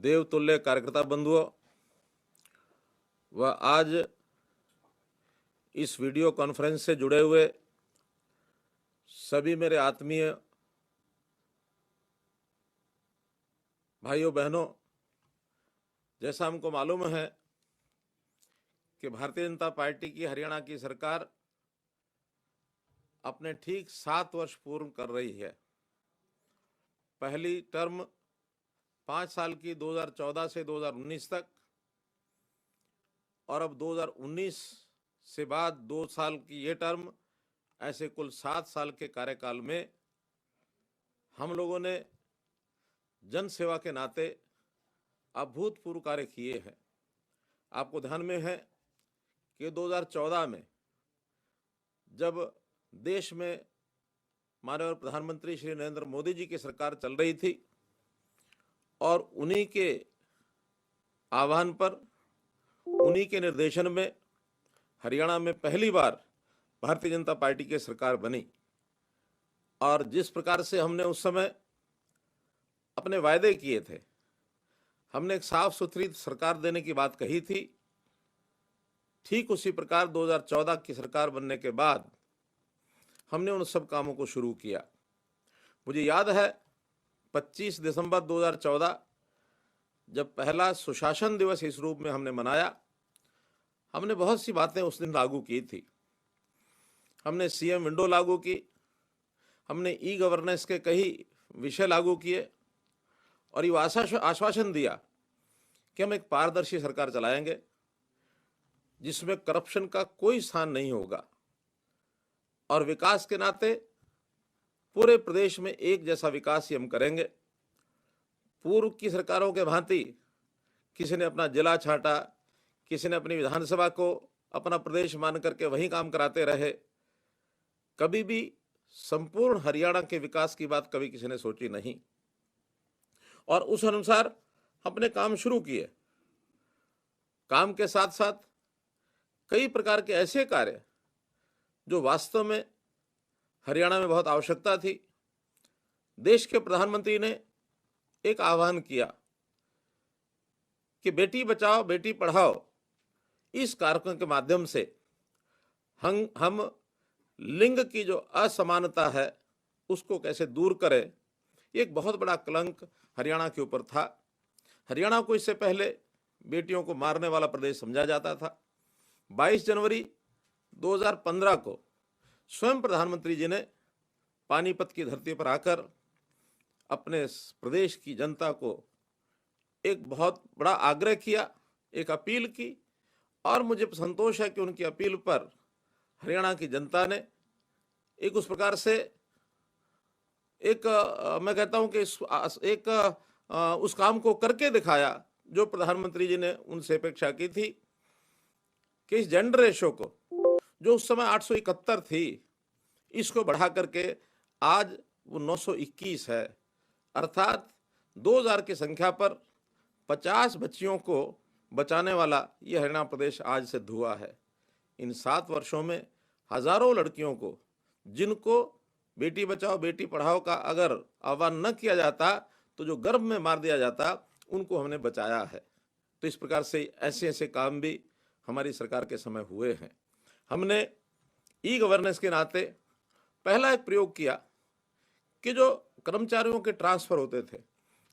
देवतुल्य कार्यकर्ता बंधुओं व आज इस वीडियो कॉन्फ्रेंस से जुड़े हुए सभी मेरे आत्मीय भाइयों बहनों, जैसा हमको मालूम है कि भारतीय जनता पार्टी की हरियाणा की सरकार अपने ठीक 7 वर्ष पूर्ण कर रही है। पहली टर्म 5 साल की 2014 से 2019 तक और अब 2019 से बाद 2 साल की ये टर्म, ऐसे कुल 7 साल के कार्यकाल में हम लोगों ने जन सेवा के नाते अभूतपूर्व कार्य किए हैं। आपको ध्यान में है कि 2014 में जब देश में माननीय प्रधानमंत्री श्री नरेंद्र मोदी जी की सरकार चल रही थी और उन्हीं के आह्वान पर, उन्हीं के निर्देशन में हरियाणा में पहली बार भारतीय जनता पार्टी की सरकार बनी और जिस प्रकार से हमने उस समय अपने वायदे किए थे, हमने एक साफ सुथरी सरकार देने की बात कही थी, ठीक उसी प्रकार 2014 की सरकार बनने के बाद हमने उन सब कामों को शुरू किया। मुझे याद है 25 दिसंबर 2014 जब पहला सुशासन दिवस इस रूप में हमने मनाया, हमने बहुत सी बातें उस दिन लागू की थी। हमने सीएम विंडो लागू की, हमने ई गवर्नेंस के कई विषय लागू किए और ये आश्वासन दिया कि हम एक पारदर्शी सरकार चलाएंगे जिसमें करप्शन का कोई स्थान नहीं होगा और विकास के नाते पूरे प्रदेश में एक जैसा विकास ही हम करेंगे। पूर्व की सरकारों के भांति किसी ने अपना जिला छांटा, किसी ने अपनी विधानसभा को अपना प्रदेश मान करके वहीं काम कराते रहे। कभी भी संपूर्ण हरियाणा के विकास की बात कभी किसी ने सोची नहीं और उस अनुसार अपने काम शुरू किए। काम के साथ साथ कई प्रकार के ऐसे कार्य जो वास्तव में हरियाणा में बहुत आवश्यकता थी। देश के प्रधानमंत्री ने एक आह्वान किया कि बेटी बचाओ बेटी पढ़ाओ, इस कार्यक्रम के माध्यम से हम लिंग की जो असमानता है उसको कैसे दूर करें। एक बहुत बड़ा कलंक हरियाणा के ऊपर था। हरियाणा को इससे पहले बेटियों को मारने वाला प्रदेश समझा जाता था। 22 जनवरी 2015 को स्वयं प्रधानमंत्री जी ने पानीपत की धरती पर आकर अपने प्रदेश की जनता को एक बहुत बड़ा आग्रह किया, एक अपील की और मुझे संतोष है कि उनकी अपील पर हरियाणा की जनता ने एक उस प्रकार से मैं कहता हूं कि उस काम को करके दिखाया जो प्रधानमंत्री जी ने उनसे अपेक्षा की थी कि इस जेंडर रेशो को, जो उस समय 871 थी, इसको बढ़ा करके आज वो 921 है। अर्थात 2000 की संख्या पर 50 बच्चियों को बचाने वाला ये हरियाणा प्रदेश आज सिद्ध हुआ है। इन 7 वर्षों में हजारों लड़कियों को, जिनको बेटी बचाओ बेटी पढ़ाओ का अगर आह्वान न किया जाता तो जो गर्भ में मार दिया जाता, उनको हमने बचाया है। तो इस प्रकार से ऐसे ऐसे काम भी हमारी सरकार के समय हुए हैं। हमने ई गवर्नेंस के नाते पहला एक प्रयोग किया कि जो कर्मचारियों के ट्रांसफर होते थे,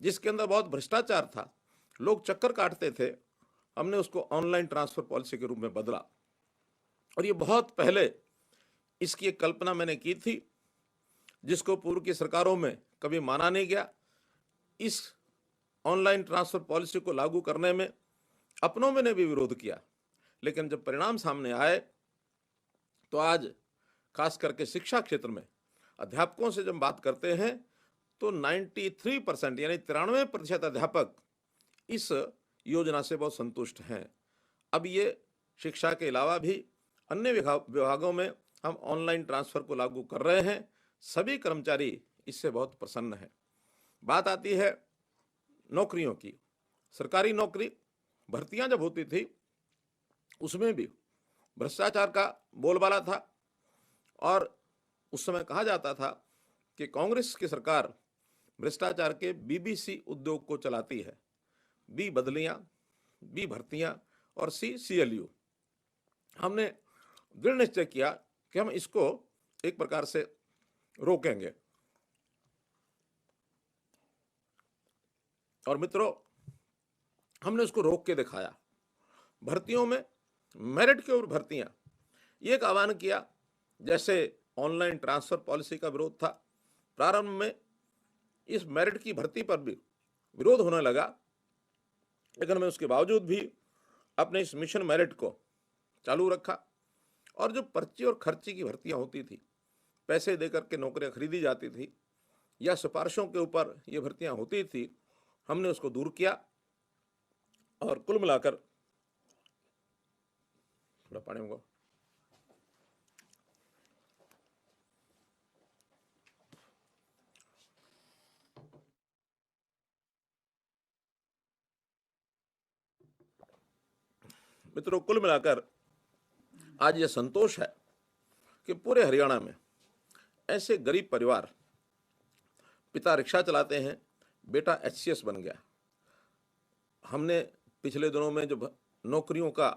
जिसके अंदर बहुत भ्रष्टाचार था, लोग चक्कर काटते थे, हमने उसको ऑनलाइन ट्रांसफर पॉलिसी के रूप में बदला। और ये बहुत पहले इसकी एक कल्पना मैंने की थी, जिसको पूर्व की सरकारों में कभी माना नहीं गया। इस ऑनलाइन ट्रांसफर पॉलिसी को लागू करने में अपनों में ने भी विरोध किया, लेकिन जब परिणाम सामने आए तो आज खास करके शिक्षा क्षेत्र में अध्यापकों से जब बात करते हैं तो 93% यानी 93% अध्यापक इस योजना से बहुत संतुष्ट हैं। अब ये शिक्षा के अलावा भी अन्य विभागों में हम ऑनलाइन ट्रांसफर को लागू कर रहे हैं। सभी कर्मचारी इससे बहुत प्रसन्न हैं। बात आती है नौकरियों की। सरकारी नौकरी भर्तियां जब होती थी उसमें भी भ्रष्टाचार का बोलबाला था और उस समय कहा जाता था कि कांग्रेस की सरकार भ्रष्टाचार के बीबीसी उद्योग को चलाती है। बी बदलियां, बी भर्तियां और सी CLU। हमने दृढ़ निश्चय किया कि हम इसको एक प्रकार से रोकेंगे। और मित्रों, हमने उसको रोक के दिखाया। भर्तियों में मेरिट के ऊपर भर्तियां, ये एक आह्वान किया। जैसे ऑनलाइन ट्रांसफर पॉलिसी का विरोध था, प्रारंभ में इस मेरिट की भर्ती पर भी विरोध होने लगा, लेकिन हमने उसके बावजूद भी अपने इस मिशन मेरिट को चालू रखा। और जो पर्ची और खर्ची की भर्तियां होती थी, पैसे देकर के नौकरियां खरीदी जाती थी या सिफारिशों के ऊपर ये भर्तियां होती थी, हमने उसको दूर किया। और कुल मिलाकर, थोड़ा पानी मंगाओ। मित्रों, कुल मिलाकर आज यह संतोष है कि पूरे हरियाणा में ऐसे गरीब परिवार, पिता रिक्शा चलाते हैं, बेटा HCS बन गया। हमने पिछले दिनों में जो नौकरियों का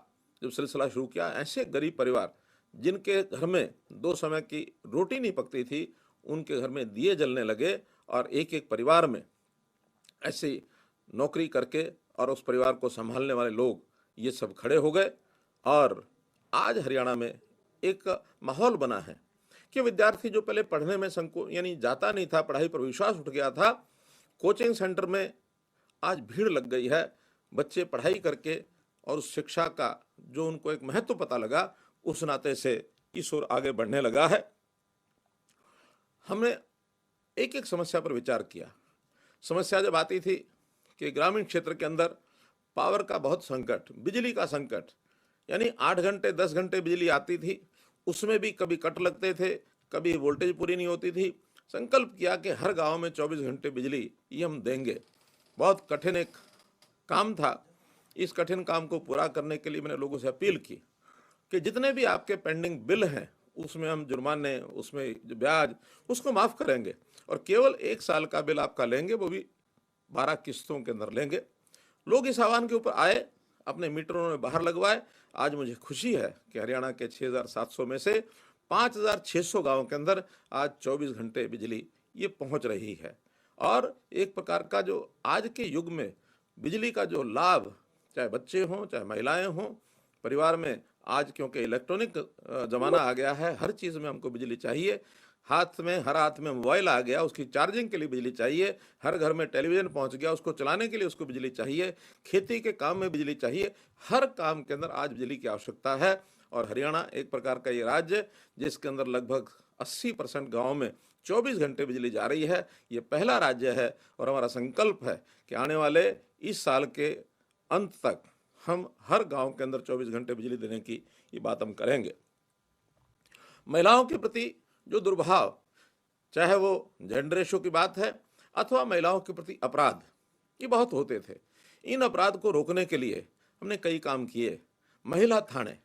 जो सिलसिला शुरू किया, ऐसे गरीब परिवार जिनके घर में 2 समय की रोटी नहीं पकती थी, उनके घर में दिए जलने लगे और एक एक परिवार में ऐसी नौकरी करके और उस परिवार को संभालने वाले लोग ये सब खड़े हो गए। और आज हरियाणा में एक माहौल बना है कि विद्यार्थी जो पहले पढ़ने में यानी जाता नहीं था, पढ़ाई पर विश्वास उठ गया था, कोचिंग सेंटर में आज भीड़ लग गई है। बच्चे पढ़ाई करके और उस शिक्षा का जो उनको एक महत्व पता लगा, उस नाते से इस ओर आगे बढ़ने लगा है। हमने एक एक समस्या पर विचार किया। समस्या जब आती थी कि ग्रामीण क्षेत्र के अंदर पावर का बहुत संकट, बिजली का संकट, यानी 8 घंटे 10 घंटे बिजली आती थी, उसमें भी कभी कट लगते थे, कभी वोल्टेज पूरी नहीं होती थी। संकल्प किया कि हर गांव में 24 घंटे बिजली ये हम देंगे। बहुत कठिन एक काम था। इस कठिन काम को पूरा करने के लिए मैंने लोगों से अपील की कि जितने भी आपके पेंडिंग बिल हैं, उसमें हम जुर्माने, उसमें जो ब्याज, उसको माफ़ करेंगे और केवल 1 साल का बिल आपका लेंगे, वो भी 12 किस्तों के अंदर लेंगे। लोग इस आह्वान के ऊपर आए, अपने मीटरों में बाहर लगवाए। आज मुझे खुशी है कि हरियाणा के 6700 में से 5600 गाँव के अंदर आज 24 घंटे बिजली ये पहुंच रही है। और एक प्रकार का जो आज के युग में बिजली का जो लाभ, चाहे बच्चे हों चाहे महिलाएं हों, परिवार में आज क्योंकि इलेक्ट्रॉनिक ज़माना आ गया है, हर चीज़ में हमको बिजली चाहिए। हर हाथ में मोबाइल आ गया, उसकी चार्जिंग के लिए बिजली चाहिए। हर घर में टेलीविज़न पहुंच गया, उसको चलाने के लिए उसको बिजली चाहिए। खेती के काम में बिजली चाहिए। हर काम के अंदर आज बिजली की आवश्यकता है। और हरियाणा एक प्रकार का ये राज्य जिसके अंदर लगभग 80% गाँव में 24 घंटे बिजली जा रही है। ये पहला राज्य है और हमारा संकल्प है कि आने वाले इस साल के अंत तक हम हर गांव के अंदर 24 घंटे बिजली देने की ये बात हम करेंगे। महिलाओं के प्रति जो दुर्भाव, चाहे वो जेंडर रेशो की बात है अथवा महिलाओं के प्रति अपराध, ये बहुत होते थे। इन अपराध को रोकने के लिए हमने कई काम किए। महिला थाने,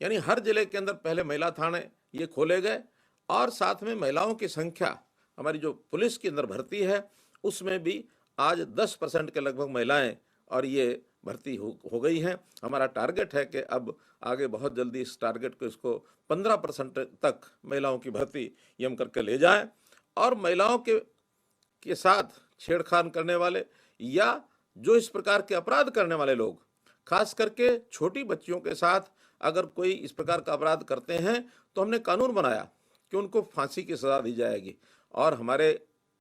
यानी हर जिले के अंदर पहले महिला थाने ये खोले गए और साथ में महिलाओं की संख्या, हमारी जो पुलिस के अंदर भर्ती है उसमें भी आज 10% के लगभग महिलाएं और ये भर्ती हो गई हैं। हमारा टारगेट है कि अब आगे बहुत जल्दी इस टारगेट को इसको 15% तक महिलाओं की भर्ती ये हम करके ले जाएं। और महिलाओं के साथ छेड़खानी करने वाले या जो इस प्रकार के अपराध करने वाले लोग, खास करके छोटी बच्चियों के साथ अगर कोई इस प्रकार का अपराध करते हैं तो हमने कानून बनाया कि उनको फांसी की सज़ा दी जाएगी। और हमारे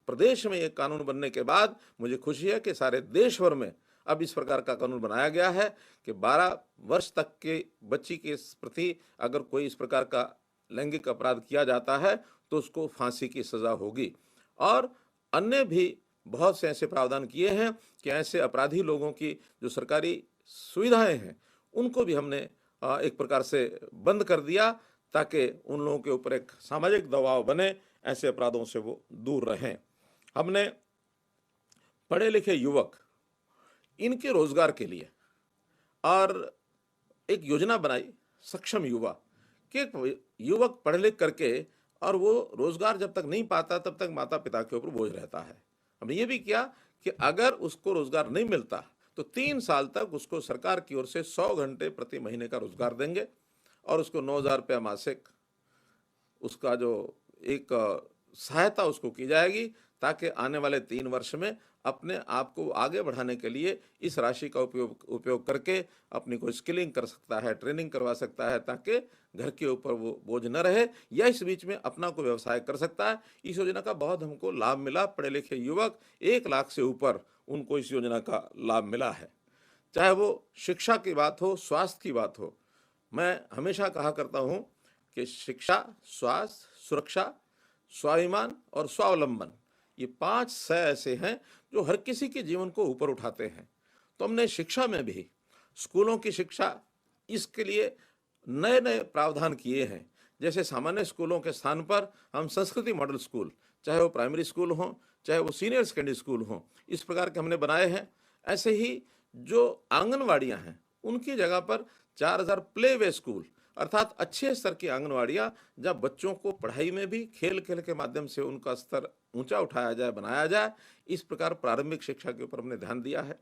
प्रदेश में ये कानून बनने के बाद मुझे खुशी है कि सारे देश भर में अब इस प्रकार का कानून बनाया गया है कि 12 वर्ष तक के बच्ची के प्रति अगर कोई इस प्रकार का लैंगिक अपराध किया जाता है तो उसको फांसी की सज़ा होगी। और अन्य भी बहुत से ऐसे प्रावधान किए हैं कि ऐसे अपराधी लोगों की जो सरकारी सुविधाएं हैं उनको भी हमने एक प्रकार से बंद कर दिया ताकि उन लोगों के ऊपर एक सामाजिक दबाव बने, ऐसे अपराधों से वो दूर रहें। हमने पढ़े लिखे युवक, इनके रोजगार के लिए और एक योजना बनाई, सक्षम युवा, कि युवक पढ़ लिख करके और वो रोजगार जब तक नहीं पाता तब तक माता पिता के ऊपर बोझ रहता है। हमने ये भी किया कि अगर उसको रोजगार नहीं मिलता तो 3 साल तक उसको सरकार की ओर से 100 घंटे प्रति महीने का रोजगार देंगे और उसको 9,000 रुपया मासिक उसका जो एक सहायता उसको की जाएगी, ताकि आने वाले 3 वर्ष में अपने आप को आगे बढ़ाने के लिए इस राशि का उपयोग करके अपनी कोई स्किलिंग कर सकता है, ट्रेनिंग करवा सकता है, ताकि घर के ऊपर वो बोझ न रहे, या इस बीच में अपना कोई व्यवसाय कर सकता है। इस योजना का बहुत हमको लाभ मिला। पढ़े लिखे युवक 1 लाख से ऊपर उनको इस योजना का लाभ मिला है। चाहे वो शिक्षा की बात हो, स्वास्थ्य की बात हो। मैं हमेशा कहा करता हूँ कि शिक्षा, स्वास्थ्य, सुरक्षा, स्वाभिमान और स्वावलंबन, ये 5 स ऐसे हैं जो हर किसी के जीवन को ऊपर उठाते हैं। तो हमने शिक्षा में भी स्कूलों की शिक्षा, इसके लिए नए नए प्रावधान किए हैं। जैसे सामान्य स्कूलों के स्थान पर हम संस्कृति मॉडल स्कूल, चाहे वो प्राइमरी स्कूल हों, चाहे वो सीनियर सेकेंडरी स्कूल हों, इस प्रकार के हमने बनाए हैं। ऐसे ही जो आंगनवाड़ियां हैं, उनकी जगह पर 4,000 प्ले वे स्कूल, अर्थात अच्छे स्तर की आंगनवाड़ियां, जब बच्चों को पढ़ाई में भी खेल खेल के माध्यम से उनका स्तर ऊंचा उठाया जाए, बनाया जाए। इस प्रकार प्रारंभिक शिक्षा के ऊपर हमने ध्यान दिया है।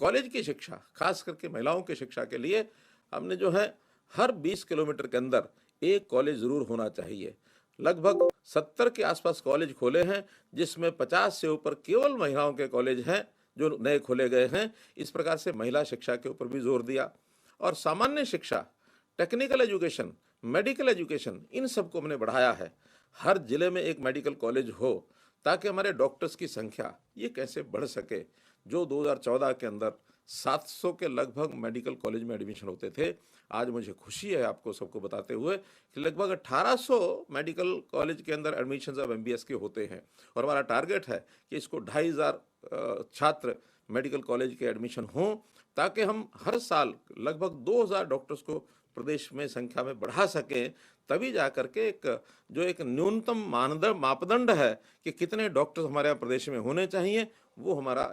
कॉलेज की शिक्षा, खास करके महिलाओं की शिक्षा के लिए हमने जो है हर 20 किलोमीटर के अंदर एक कॉलेज जरूर होना चाहिए। लगभग 70 के आसपास कॉलेज खोले हैं, जिसमें 50 से ऊपर केवल महिलाओं के कॉलेज हैं जो नए खोले गए हैं। इस प्रकार से महिला शिक्षा के ऊपर भी जोर दिया। और सामान्य शिक्षा, टेक्निकल एजुकेशन, मेडिकल एजुकेशन, इन सबको हमने बढ़ाया है। हर जिले में एक मेडिकल कॉलेज हो, ताकि हमारे डॉक्टर्स की संख्या ये कैसे बढ़ सके। जो 2014 के अंदर 700 के लगभग मेडिकल कॉलेज में एडमिशन होते थे, आज मुझे खुशी है आपको सबको बताते हुए कि लगभग 1800 मेडिकल कॉलेज के अंदर एडमिशन अब MBS के होते हैं। और हमारा टारगेट है कि इसको 2,500 छात्र मेडिकल कॉलेज के एडमिशन हों, ताकि हम हर साल लगभग 2,000 डॉक्टर्स को प्रदेश में संख्या में बढ़ा सकें। तभी जाकर के एक न्यूनतम मापदंड है कि कितने डॉक्टर्स हमारे यहाँ प्रदेश में होने चाहिए, वो हमारा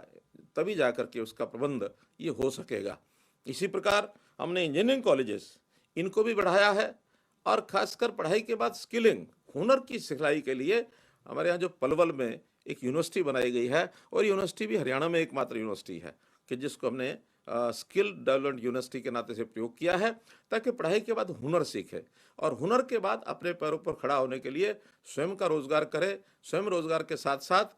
तभी जाकर के उसका प्रबंध ये हो सकेगा। इसी प्रकार हमने इंजीनियरिंग कॉलेजेस, इनको भी बढ़ाया है। और खासकर पढ़ाई के बाद स्किलिंग, हुनर की सिखलाई के लिए हमारे यहाँ जो पलवल में एक यूनिवर्सिटी बनाई गई है, और यूनिवर्सिटी भी हरियाणा में एकमात्र यूनिवर्सिटी है कि जिसको हमने स्किल डेवलपमेंट यूनिवर्सिटी के नाते से प्रयोग किया है, ताकि पढ़ाई के बाद हुनर सीखे और हुनर के बाद अपने पैरों पर खड़ा होने के लिए स्वयं का रोजगार करे। स्वयं रोजगार के साथ साथ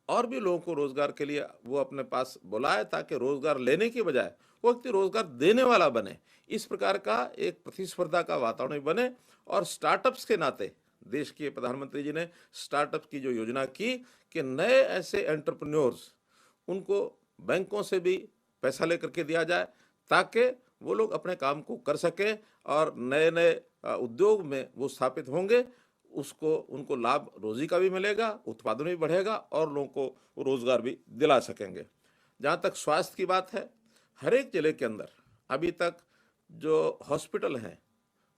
और भी लोगों को रोजगार के लिए वो अपने पास बुलाए, ताकि रोजगार लेने की बजाय वो व्यक्ति रोजगार देने वाला बने। इस प्रकार का एक प्रतिस्पर्धा का वातावरण बने। और स्टार्टअप्स के नाते देश के प्रधानमंत्री जी ने स्टार्टअप की जो योजना की कि नए ऐसे एंटरप्रेन्योर्स, उनको बैंकों से भी पैसा लेकर के दिया जाए, ताकि वो लोग अपने काम को कर सकें और नए नए उद्योग में वो स्थापित होंगे। उसको उनको लाभ रोजी का भी मिलेगा, उत्पादन भी बढ़ेगा और लोगों को रोजगार भी दिला सकेंगे। जहाँ तक स्वास्थ्य की बात है, हर एक जिले के अंदर अभी तक जो हॉस्पिटल हैं,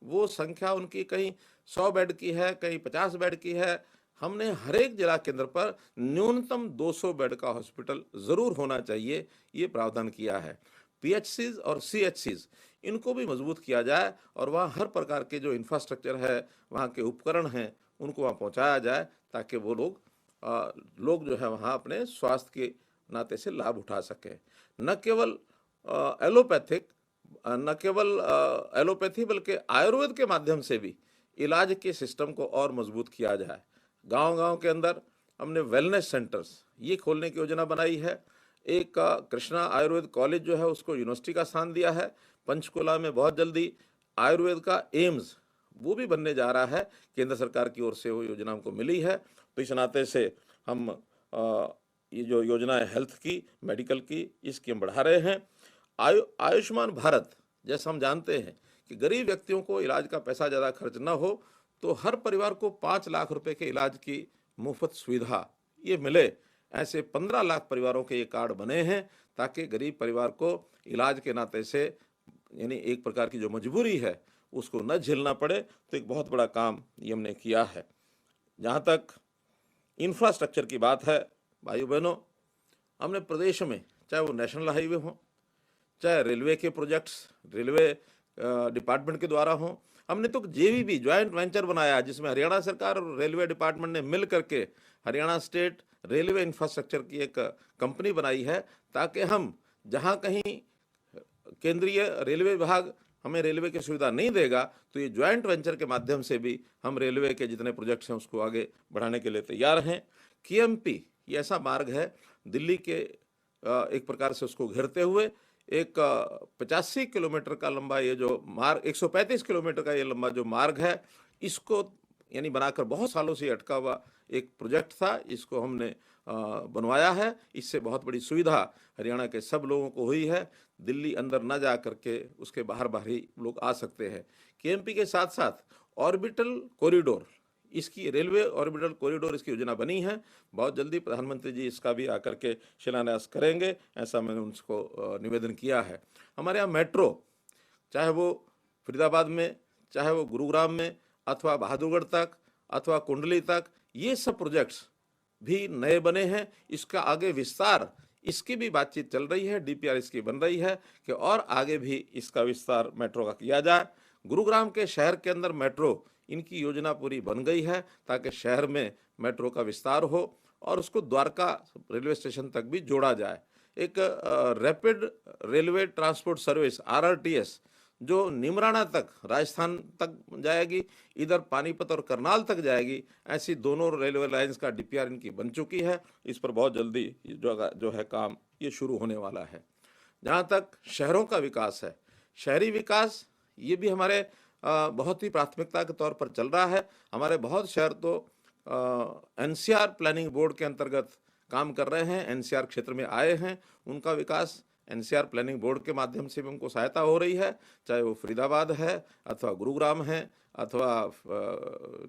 वो संख्या उनकी कहीं 100 बेड की है, कहीं 50 बेड की है। हमने हर एक जिला केंद्र पर न्यूनतम 200 बेड का हॉस्पिटल जरूर होना चाहिए, ये प्रावधान किया है। PHCs और CHCs, इनको भी मजबूत किया जाए और वहाँ हर प्रकार के जो इंफ्रास्ट्रक्चर है, वहाँ के उपकरण हैं, उनको वहाँ पहुँचाया जाए, ताकि वो लोग जो है वहाँ अपने स्वास्थ्य के नाते से लाभ उठा सकें। न केवल एलोपैथी बल्कि आयुर्वेद के माध्यम से भी इलाज के सिस्टम को और मजबूत किया जाए। गांव-गांव के अंदर हमने वेलनेस सेंटर्स ये खोलने की योजना बनाई है। एक कृष्णा आयुर्वेद कॉलेज जो है उसको यूनिवर्सिटी का स्थान दिया है। पंचकुला में बहुत जल्दी आयुर्वेद का एम्स वो भी बनने जा रहा है, केंद्र सरकार की ओर से वो योजना हमको मिली है। तो इस नाते से हम ये जो योजना है हेल्थ की, मेडिकल की, इसकी हम बढ़ा रहे हैं। आयुष्मान भारत, जैसा हम जानते हैं कि गरीब व्यक्तियों को इलाज का पैसा ज़्यादा खर्च ना हो, तो हर परिवार को 5 लाख रुपए के इलाज की मुफ्त सुविधा ये मिले। ऐसे 15 लाख परिवारों के ये कार्ड बने हैं, ताकि गरीब परिवार को इलाज के नाते से, यानी एक प्रकार की जो मजबूरी है उसको न झेलना पड़े। तो एक बहुत बड़ा काम ये हमने किया है। जहाँ तक इंफ्रास्ट्रक्चर की बात है, भाइयों बहनों, हमने प्रदेश में चाहे वो नेशनल हाईवे हो, चाहे रेलवे के प्रोजेक्ट्स रेलवे डिपार्टमेंट के द्वारा हो, हमने तो JVB ज्वाइंट वेंचर बनाया, जिसमें हरियाणा सरकार और रेलवे डिपार्टमेंट ने मिल करके हरियाणा स्टेट रेलवे इंफ्रास्ट्रक्चर की एक कंपनी बनाई है, ताकि हम जहाँ कहीं केंद्रीय रेलवे विभाग हमें रेलवे की सुविधा नहीं देगा तो ये ज्वाइंट वेंचर के माध्यम से भी हम रेलवे के जितने प्रोजेक्ट्स हैं उसको आगे बढ़ाने के लिए तैयार हैं। केएमपी ये ऐसा मार्ग है दिल्ली के एक प्रकार से उसको घेरते हुए एक 85 किलोमीटर का लंबा ये जो मार्ग 135 किलोमीटर का ये लंबा जो मार्ग है इसको यानी बनाकर बहुत सालों से अटका हुआ एक प्रोजेक्ट था, इसको हमने बनवाया है। इससे बहुत बड़ी सुविधा हरियाणा के सब लोगों को हुई है। दिल्ली अंदर न जा करके उसके बाहर बाहर ही लोग आ सकते हैं। केएमपी के साथ साथ ऑर्बिटल कॉरिडोर, इसकी रेलवे ऑर्बिटल कॉरिडोर इसकी योजना बनी है। बहुत जल्दी प्रधानमंत्री जी इसका भी आकर के शिलान्यास करेंगे, ऐसा मैंने उनको निवेदन किया है। हमारे यहाँ मेट्रो, चाहे वो फरीदाबाद में, चाहे वो गुरुग्राम में, अथवा बहादुरगढ़ तक, अथवा कुंडली तक, ये सब प्रोजेक्ट्स भी नए बने हैं। इसका आगे विस्तार, इसकी भी बातचीत चल रही है, डीपीआर इसकी बन रही है कि और आगे भी इसका विस्तार मेट्रो का किया जाए। गुरुग्राम के शहर के अंदर मेट्रो, इनकी योजना पूरी बन गई है ताकि शहर में मेट्रो का विस्तार हो और उसको द्वारका रेलवे स्टेशन तक भी जोड़ा जाए। एक rapid railway transport service RRTS जो निमराना तक राजस्थान तक जाएगी, इधर पानीपत और करनाल तक जाएगी, ऐसी दोनों रेलवे लाइंस का डीपीआर इनकी बन चुकी है। इस पर बहुत जल्दी जो है काम ये शुरू होने वाला है। जहाँ तक शहरों का विकास है, शहरी विकास ये भी हमारे बहुत ही प्राथमिकता के तौर पर चल रहा है। हमारे बहुत शहर तो एनसीआर प्लानिंग बोर्ड के अंतर्गत काम कर रहे हैं, एनसीआर क्षेत्र में आए हैं। उनका विकास एनसीआर प्लानिंग बोर्ड के माध्यम से भी उनको सहायता हो रही है, चाहे वो फरीदाबाद है अथवा गुरुग्राम है अथवा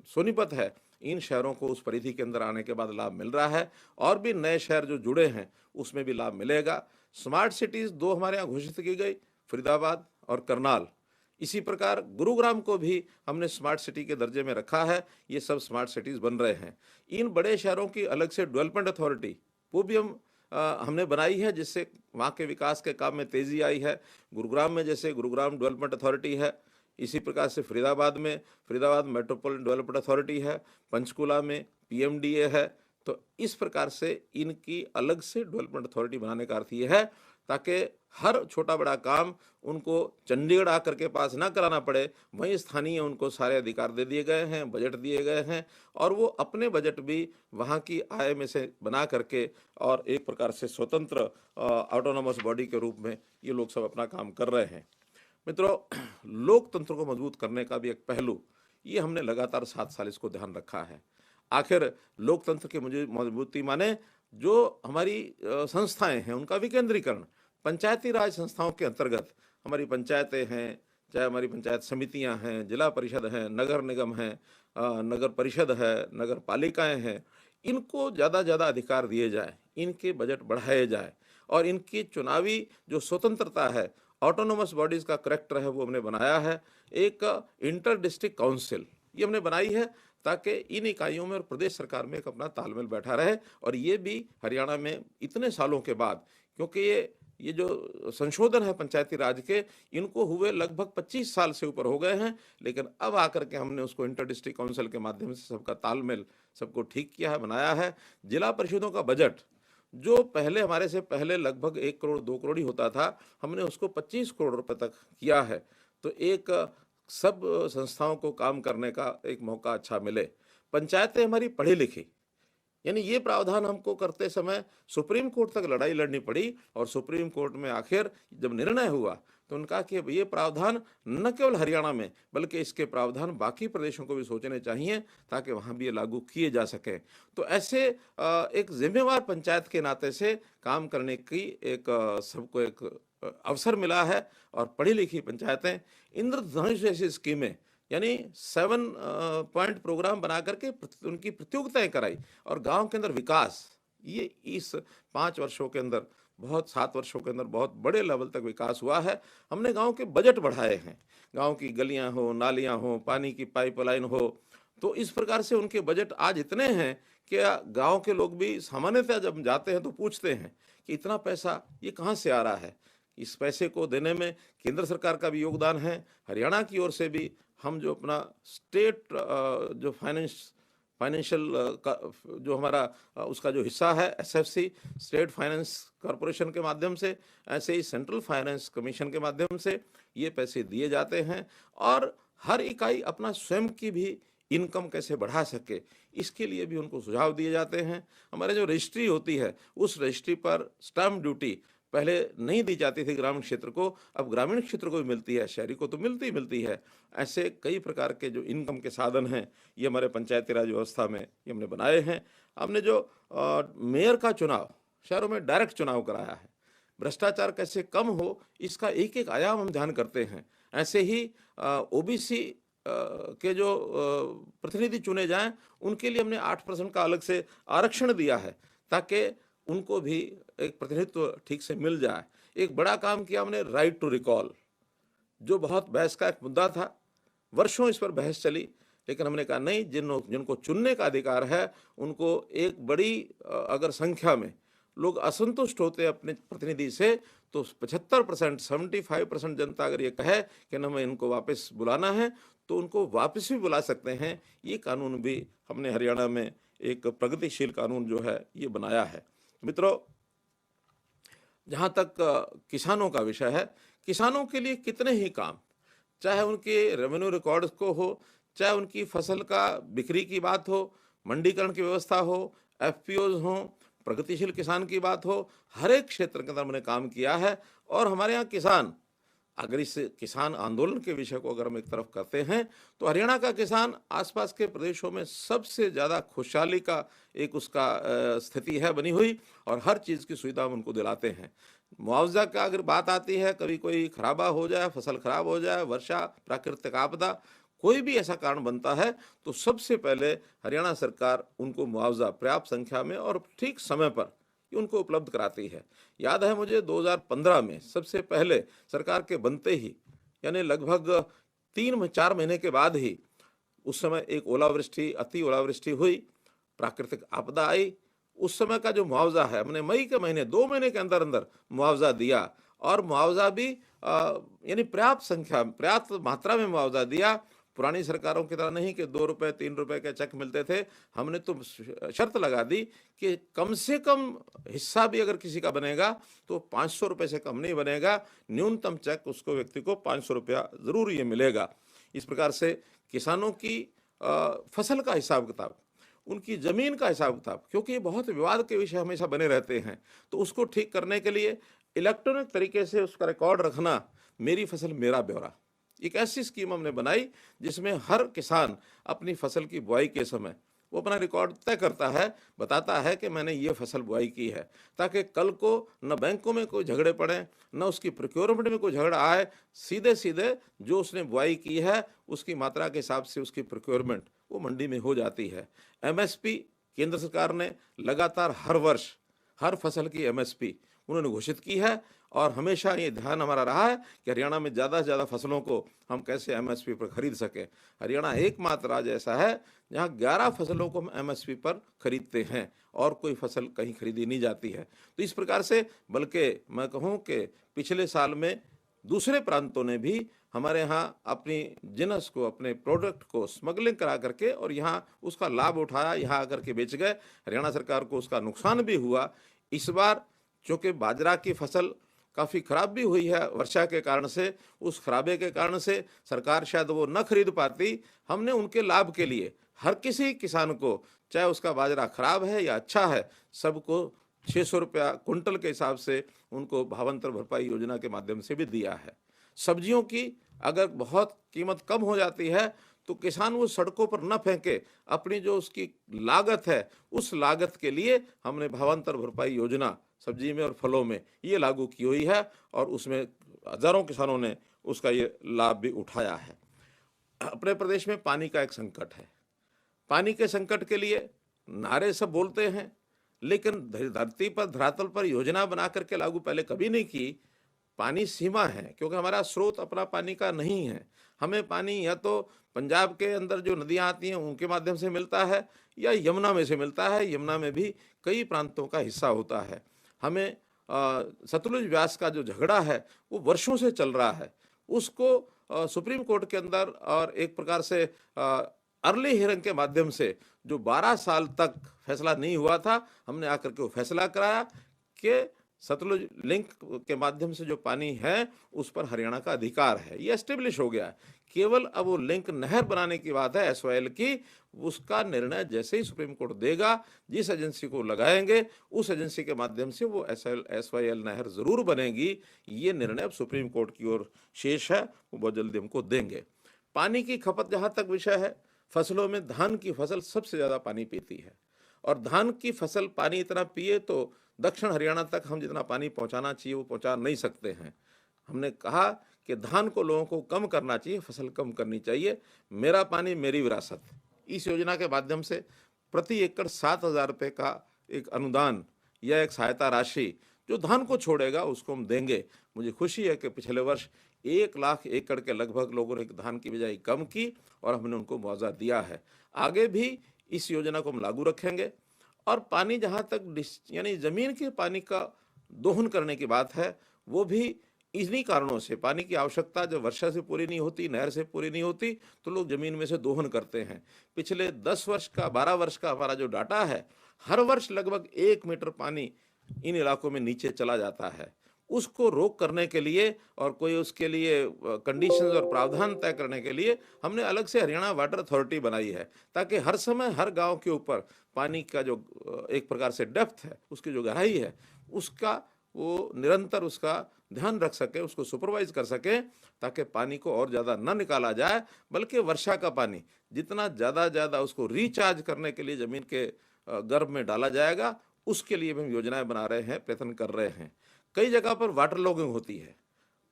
सोनीपत है। इन शहरों को उस परिधि के अंदर आने के बाद लाभ मिल रहा है और भी नए शहर जो जुड़े हैं उसमें भी लाभ मिलेगा। स्मार्ट सिटीज़ 2 हमारे यहाँ घोषित की गई, फरीदाबाद और करनाल। इसी प्रकार गुरुग्राम को भी हमने स्मार्ट सिटी के दर्जे में रखा है। ये सब स्मार्ट सिटीज़ बन रहे हैं। इन बड़े शहरों की अलग से डेवलपमेंट अथॉरिटी वो भी हमने बनाई है, जिससे वहाँ के विकास के काम में तेज़ी आई है। गुरुग्राम में जैसे गुरुग्राम डेवलपमेंट अथॉरिटी है, इसी प्रकार से फरीदाबाद में फरीदाबाद मेट्रोपॉलिटन डेवलपमेंट अथॉरिटी है, पंचकुला में पीएमडीए है। तो इस प्रकार से इनकी अलग से डेवलपमेंट अथॉरिटी बनाने का अर्थ ये है ताकि हर छोटा बड़ा काम उनको चंडीगढ़ आकर के पास ना कराना पड़े, वहीं स्थानीय उनको सारे अधिकार दे दिए गए हैं, बजट दिए गए हैं और वो अपने बजट भी वहाँ की आय में से बना करके और एक प्रकार से स्वतंत्र ऑटोनोमस बॉडी के रूप में ये लोग सब अपना काम कर रहे हैं। मित्रों, लोकतंत्र को मजबूत करने का भी एक पहलू, ये हमने लगातार 7 साल इसको ध्यान रखा है। आखिर लोकतंत्र की मुझे मजबूती माने जो हमारी संस्थाएं हैं उनका विकेंद्रीकरण। पंचायती राज संस्थाओं के अंतर्गत हमारी पंचायतें हैं, चाहे हमारी पंचायत समितियां हैं, जिला परिषद हैं, नगर निगम हैं, नगर परिषद है, नगर पालिकाएं हैं, इनको ज़्यादा ज़्यादा अधिकार दिए जाए, इनके बजट बढ़ाए जाए और इनकी चुनावी जो स्वतंत्रता है, ऑटोनोमस बॉडीज़ का करेक्टर है, वो हमने बनाया है। एक इंटर डिस्ट्रिक्ट काउंसिल ये हमने बनाई है ताकि इन इकाइयों में और प्रदेश सरकार में एक अपना तालमेल बैठा रहे। और ये भी हरियाणा में इतने सालों के बाद, क्योंकि ये जो संशोधन है पंचायती राज के, इनको हुए लगभग 25 साल से ऊपर हो गए हैं, लेकिन अब आकर के हमने उसको इंटर डिस्ट्रिक्ट काउंसिल के माध्यम से सबका तालमेल सबको ठीक किया है, बनाया है। जिला परिषदों का बजट जो पहले हमारे से पहले लगभग 1 करोड़ 2 करोड़ ही होता था, हमने उसको 25 करोड़ रुपए तक किया है। तो एक सब संस्थाओं को काम करने का एक मौका अच्छा मिले। पंचायतें हमारी पढ़ी लिखी, यानी ये प्रावधान हमको करते समय सुप्रीम कोर्ट तक लड़ाई लड़नी पड़ी और सुप्रीम कोर्ट में आखिर जब निर्णय हुआ तो उनका कि ये प्रावधान न केवल हरियाणा में बल्कि इसके प्रावधान बाकी प्रदेशों को भी सोचने चाहिए ताकि वहाँ भी ये लागू किए जा सकें। तो ऐसे एक जिम्मेवार पंचायत के नाते से काम करने की एक सबको एक अवसर मिला है। और पढ़ी लिखी पंचायतें इंद्रधनुष जैसी स्कीमें यानी 7 पॉइंट प्रोग्राम बना करके उनकी प्रतियोगिताएं कराई और गांव के अंदर विकास, ये इस 5 वर्षों के अंदर 7 वर्षों के अंदर बहुत बड़े लेवल तक विकास हुआ है। हमने गांव के बजट बढ़ाए हैं, गांव की गलियां हो, नालियां हो, पानी की पाइपलाइन हो, तो इस प्रकार से उनके बजट आज इतने हैं कि गांव के लोग भी सामान्यतः जब जाते हैं तो पूछते हैं कि इतना पैसा ये कहाँ से आ रहा है। इस पैसे को देने में केंद्र सरकार का भी योगदान है, हरियाणा की ओर से भी हम जो अपना स्टेट जो फाइनेंस फाइनेंशियल का जो हमारा उसका जो हिस्सा है एसएफसी, स्टेट फाइनेंस कॉरपोरेशन के माध्यम से, ऐसे ही सेंट्रल फाइनेंस कमीशन के माध्यम से ये पैसे दिए जाते हैं। और हर इकाई अपना स्वयं की भी इनकम कैसे बढ़ा सके, इसके लिए भी उनको सुझाव दिए जाते हैं। हमारे जो रजिस्ट्री होती है, उस रजिस्ट्री पर स्टैम्प ड्यूटी पहले नहीं दी जाती थी ग्रामीण क्षेत्र को, अब ग्रामीण क्षेत्र को भी मिलती है, शहरी को तो मिलती है। ऐसे कई प्रकार के जो इनकम के साधन हैं, ये हमारे पंचायती राज व्यवस्था में ये हमने बनाए हैं। हमने जो मेयर का चुनाव शहरों में डायरेक्ट चुनाव कराया है, भ्रष्टाचार कैसे कम हो, इसका एक एक आयाम हम ध्यान करते हैं। ऐसे ही ओबीसी के जो प्रतिनिधि चुने जाएं, उनके लिए हमने 8% का अलग से आरक्षण दिया है, ताकि उनको भी एक प्रतिनिधित्व ठीक से मिल जाए। एक बड़ा काम किया हमने, राइट टू रिकॉल, जो बहुत बहस का एक मुद्दा था, वर्षों इस पर बहस चली, लेकिन हमने कहा नहीं, जिनको चुनने का अधिकार है, उनको एक बड़ी अगर संख्या में लोग असंतुष्ट होते हैं अपने प्रतिनिधि से, तो 75%, 75% जनता अगर ये कहे कि हमें इनको वापस बुलाना है, तो उनको वापस भी बुला सकते हैं। ये कानून भी हमने हरियाणा में एक प्रगतिशील कानून जो है ये बनाया है। मित्रों, जहाँ तक किसानों का विषय है, किसानों के लिए कितने ही काम, चाहे उनके रेवेन्यू रिकॉर्ड्स को हो, चाहे उनकी फसल का बिक्री की बात हो, मंडीकरण की व्यवस्था हो, एफपीओज हो, प्रगतिशील किसान की बात हो, हर एक क्षेत्र के अंदर हमने काम किया है। और हमारे यहाँ किसान, अगर इस किसान आंदोलन के विषय को अगर हम एक तरफ करते हैं, तो हरियाणा का किसान आसपास के प्रदेशों में सबसे ज़्यादा खुशहाली का एक उसका स्थिति है बनी हुई, और हर चीज़ की सुविधा हम उनको दिलाते हैं। मुआवजा का अगर बात आती है, कभी कोई खराबा हो जाए, फसल खराब हो जाए, वर्षा, प्राकृतिक आपदा, कोई भी ऐसा कारण बनता है, तो सबसे पहले हरियाणा सरकार उनको मुआवजा पर्याप्त संख्या में और ठीक समय पर उनको उपलब्ध कराती है। याद है मुझे 2015 में सबसे पहले सरकार के बनते ही, यानी लगभग 3-4 महीने के बाद ही, उस समय एक ओलावृष्टि, अति ओलावृष्टि हुई, प्राकृतिक आपदा आई। उस समय का जो मुआवजा है, हमने मई के महीने 2 महीने के अंदर अंदर मुआवजा दिया, और मुआवजा भी यानी पर्याप्त संख्या, पर्याप्त मात्रा में मुआवजा दिया। पुरानी सरकारों की तरह नहीं कि 2 रुपए 3 रुपए के चेक मिलते थे। हमने तो शर्त लगा दी कि कम से कम हिस्सा भी अगर किसी का बनेगा तो 500 रुपए से कम नहीं बनेगा, न्यूनतम चेक उसको, व्यक्ति को 500 रुपया जरूर ये मिलेगा। इस प्रकार से किसानों की फसल का हिसाब किताब, उनकी ज़मीन का हिसाब किताब, क्योंकि ये बहुत विवाद के विषय हमेशा बने रहते हैं, तो उसको ठीक करने के लिए इलेक्ट्रॉनिक तरीके से उसका रिकॉर्ड रखना, मेरी फसल मेरा ब्यौरा, एक ऐसी स्कीम हमने बनाई जिसमें हर किसान अपनी फसल की बुआई के समय वो अपना रिकॉर्ड तय करता है, बताता है कि मैंने ये फसल बुआई की है, ताकि कल को न बैंकों में कोई झगड़े पड़े, न उसकी प्रोक्योरमेंट में कोई झगड़ा आए। सीधे सीधे जो उसने बुआई की है उसकी मात्रा के हिसाब से उसकी प्रोक्योरमेंट वो मंडी में हो जाती है। एमएसपी केंद्र सरकार ने लगातार हर वर्ष हर फसल की एमएसपी उन्होंने घोषित की है, और हमेशा ये ध्यान हमारा रहा है कि हरियाणा में ज़्यादा से ज़्यादा फसलों को हम कैसे एमएसपी पर खरीद सकें। हरियाणा एकमात्र राज्य ऐसा है जहाँ 11 फसलों को हम एमएसपी पर खरीदते हैं, और कोई फसल कहीं खरीदी नहीं जाती है। तो इस प्रकार से, बल्कि मैं कहूँ कि पिछले साल में दूसरे प्रांतों ने भी हमारे यहाँ अपनी जिनस को, अपने प्रोडक्ट को स्मगलिंग करा करके और यहाँ उसका लाभ उठाया, यहाँ आकर के बेच गए। हरियाणा सरकार को उसका नुकसान भी हुआ। इस बार चूँकि बाजरा की फसल काफ़ी ख़राब भी हुई है वर्षा के कारण से, उस खराबे के कारण से सरकार शायद वो न खरीद पाती। हमने उनके लाभ के लिए हर किसी किसान को, चाहे उसका बाजरा खराब है या अच्छा है, सबको 600 रुपया कुंटल के हिसाब से उनको भावांतर भरपाई योजना के माध्यम से भी दिया है। सब्जियों की अगर बहुत कीमत कम हो जाती है तो किसान वो सड़कों पर न फेंके, अपनी जो उसकी लागत है उस लागत के लिए हमने भावांतर भरपाई योजना सब्जी में और फलों में ये लागू की हुई है, और उसमें हजारों किसानों ने उसका ये लाभ भी उठाया है। अपने प्रदेश में पानी का एक संकट है। पानी के संकट के लिए नारे सब बोलते हैं, लेकिन धरती पर, धरातल पर योजना बना करके लागू पहले कभी नहीं की। पानी सीमा है, क्योंकि हमारा स्रोत अपना पानी का नहीं है। हमें पानी या तो पंजाब के अंदर जो नदियाँ आती हैं उनके माध्यम से मिलता है, या यमुना में से मिलता है। यमुना में भी कई प्रांतों का हिस्सा होता है। हमें सतलुज व्यास का जो झगड़ा है वो वर्षों से चल रहा है, उसको सुप्रीम कोर्ट के अंदर और एक प्रकार से अर्ली हियरिंग के माध्यम से जो 12 साल तक फैसला नहीं हुआ था, हमने आकर के वो फैसला कराया कि सतलुज लिंक के माध्यम से जो पानी है उस पर हरियाणा का अधिकार है। ये एस्टेब्लिश हो गया है। केवल अब वो लिंक नहर बनाने की बात है एसवाईएल की, उसका निर्णय जैसे ही सुप्रीम कोर्ट देगा, जिस एजेंसी को लगाएंगे उस एजेंसी के माध्यम से वो एसवाईएल नहर जरूर बनेगी। ये निर्णय अब सुप्रीम कोर्ट की ओर शेष है, वो बहुत जल्दी हमको देंगे। पानी की खपत जहाँ तक विषय है, फसलों में धान की फसल सबसे ज़्यादा पानी पीती है और धान की फसल पानी इतना पिए तो दक्षिण हरियाणा तक हम जितना पानी पहुंचाना चाहिए वो पहुंचा नहीं सकते हैं। हमने कहा कि धान को लोगों को कम करना चाहिए, फसल कम करनी चाहिए। मेरा पानी मेरी विरासत, इस योजना के माध्यम से प्रति एकड़ 7,000 रुपये का एक अनुदान या एक सहायता राशि जो धान को छोड़ेगा उसको हम देंगे। मुझे खुशी है कि पिछले वर्ष 1 लाख एकड़ के लगभग लोगों ने धान की बिजाई कम की और हमने उनको मुआवजा दिया है। आगे भी इस योजना को हम लागू रखेंगे। और पानी जहाँ तक यानी ज़मीन के पानी का दोहन करने की बात है, वो भी इन्हीं कारणों से, पानी की आवश्यकता जब वर्षा से पूरी नहीं होती, नहर से पूरी नहीं होती, तो लोग ज़मीन में से दोहन करते हैं। पिछले 10 वर्ष का 12 वर्ष का हमारा जो डाटा है, हर वर्ष लगभग 1 मीटर पानी इन इलाकों में नीचे चला जाता है। उसको रोक करने के लिए और कोई उसके लिए कंडीशंस और प्रावधान तय करने के लिए हमने अलग से हरियाणा वाटर अथॉरिटी बनाई है, ताकि हर समय हर गांव के ऊपर पानी का जो एक प्रकार से डेप्थ है, उसकी जो गहराई है, उसका वो निरंतर उसका ध्यान रख सके, उसको सुपरवाइज कर सके, ताकि पानी को और ज़्यादा न निकाला जाए, बल्कि वर्षा का पानी जितना ज़्यादा उसको रिचार्ज करने के लिए ज़मीन के गर्भ में डाला जाएगा, उसके लिए भी हम योजनाएं बना रहे हैं, प्रयत्न कर रहे हैं। कई जगह पर वाटर लॉगिंग होती है।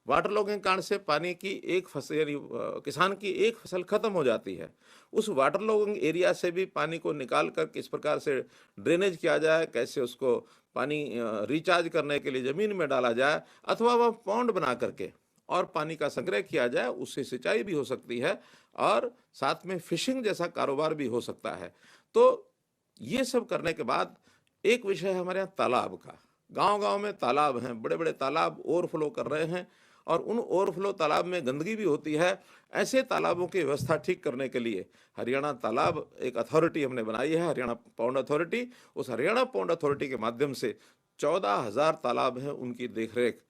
वाटर लॉगिंग कारण से पानी की एक फसल यानी किसान की एक फसल खत्म हो जाती है। उस वाटर लॉगिंग एरिया से भी पानी को निकाल कर किस प्रकार से ड्रेनेज किया जाए, कैसे उसको पानी रिचार्ज करने के लिए ज़मीन में डाला जाए, अथवा वह पॉन्ड बना करके और पानी का संग्रह किया जाए, उससे सिंचाई भी हो सकती है और साथ में फिशिंग जैसा कारोबार भी हो सकता है। तो ये सब करने के बाद एक विषय है हमारे यहाँ तालाब का। गांव-गांव में तालाब हैं, बड़े-बड़े तालाब ओवरफ्लो कर रहे हैं और उन ओवरफ्लो तालाब में गंदगी भी होती है। ऐसे तालाबों की व्यवस्था ठीक करने के लिए हरियाणा तालाब एक अथॉरिटी हमने बनाई है, हरियाणा पौंड अथॉरिटी। उस हरियाणा पौंड अथॉरिटी के माध्यम से 14,000 तालाब हैं, उनकी देखरेख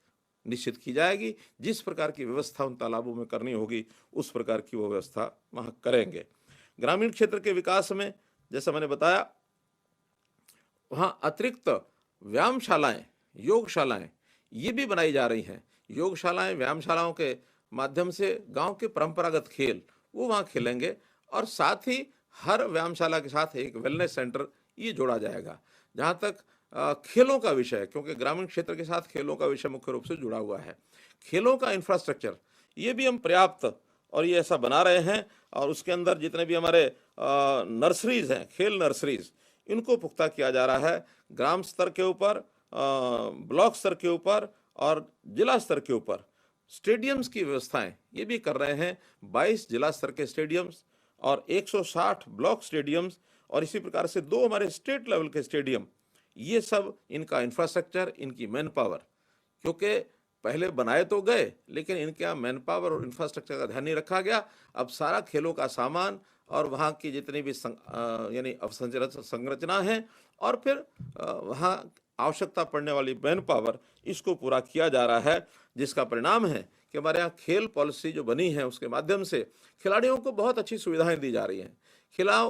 निश्चित की जाएगी। जिस प्रकार की व्यवस्था उन तालाबों में करनी होगी, उस प्रकार की वो व्यवस्था वहाँ करेंगे। ग्रामीण क्षेत्र के विकास में जैसा मैंने बताया, वहाँ अतिरिक्त व्यायामशालाएं, योगशालाएं ये भी बनाई जा रही हैं। योगशालाएं, व्यायामशालाओं के माध्यम से गांव के परंपरागत खेल वो वहाँ खेलेंगे और साथ ही हर व्यायामशाला के साथ एक वेलनेस सेंटर ये जोड़ा जाएगा। जहाँ तक खेलों का विषय है, क्योंकि ग्रामीण क्षेत्र के साथ खेलों का विषय मुख्य रूप से जुड़ा हुआ है, खेलों का इंफ्रास्ट्रक्चर ये भी हम पर्याप्त और ये ऐसा बना रहे हैं और उसके अंदर जितने भी हमारे नर्सरीज हैं, खेल नर्सरीज, इनको पुख्ता किया जा रहा है। ग्राम स्तर के ऊपर, ब्लॉक स्तर के ऊपर और जिला स्तर के ऊपर स्टेडियम्स की व्यवस्थाएं ये भी कर रहे हैं। 22 जिला स्तर के स्टेडियम्स और 160 ब्लॉक स्टेडियम्स और इसी प्रकार से 2 हमारे स्टेट लेवल के स्टेडियम, ये सब इनका इंफ्रास्ट्रक्चर, इनकी मैन पावर, क्योंकि पहले बनाए तो गए लेकिन इनके यहाँ मैन पावर और इंफ्रास्ट्रक्चर का ध्यान नहीं रखा गया। अब सारा खेलों का सामान और वहाँ की जितनी भी यानी अवसंरचना संरचना है और फिर वहाँ आवश्यकता पड़ने वाली मैन पावर, इसको पूरा किया जा रहा है, जिसका परिणाम है कि हमारे यहाँ खेल पॉलिसी जो बनी है उसके माध्यम से खिलाड़ियों को बहुत अच्छी सुविधाएं दी जा रही हैं,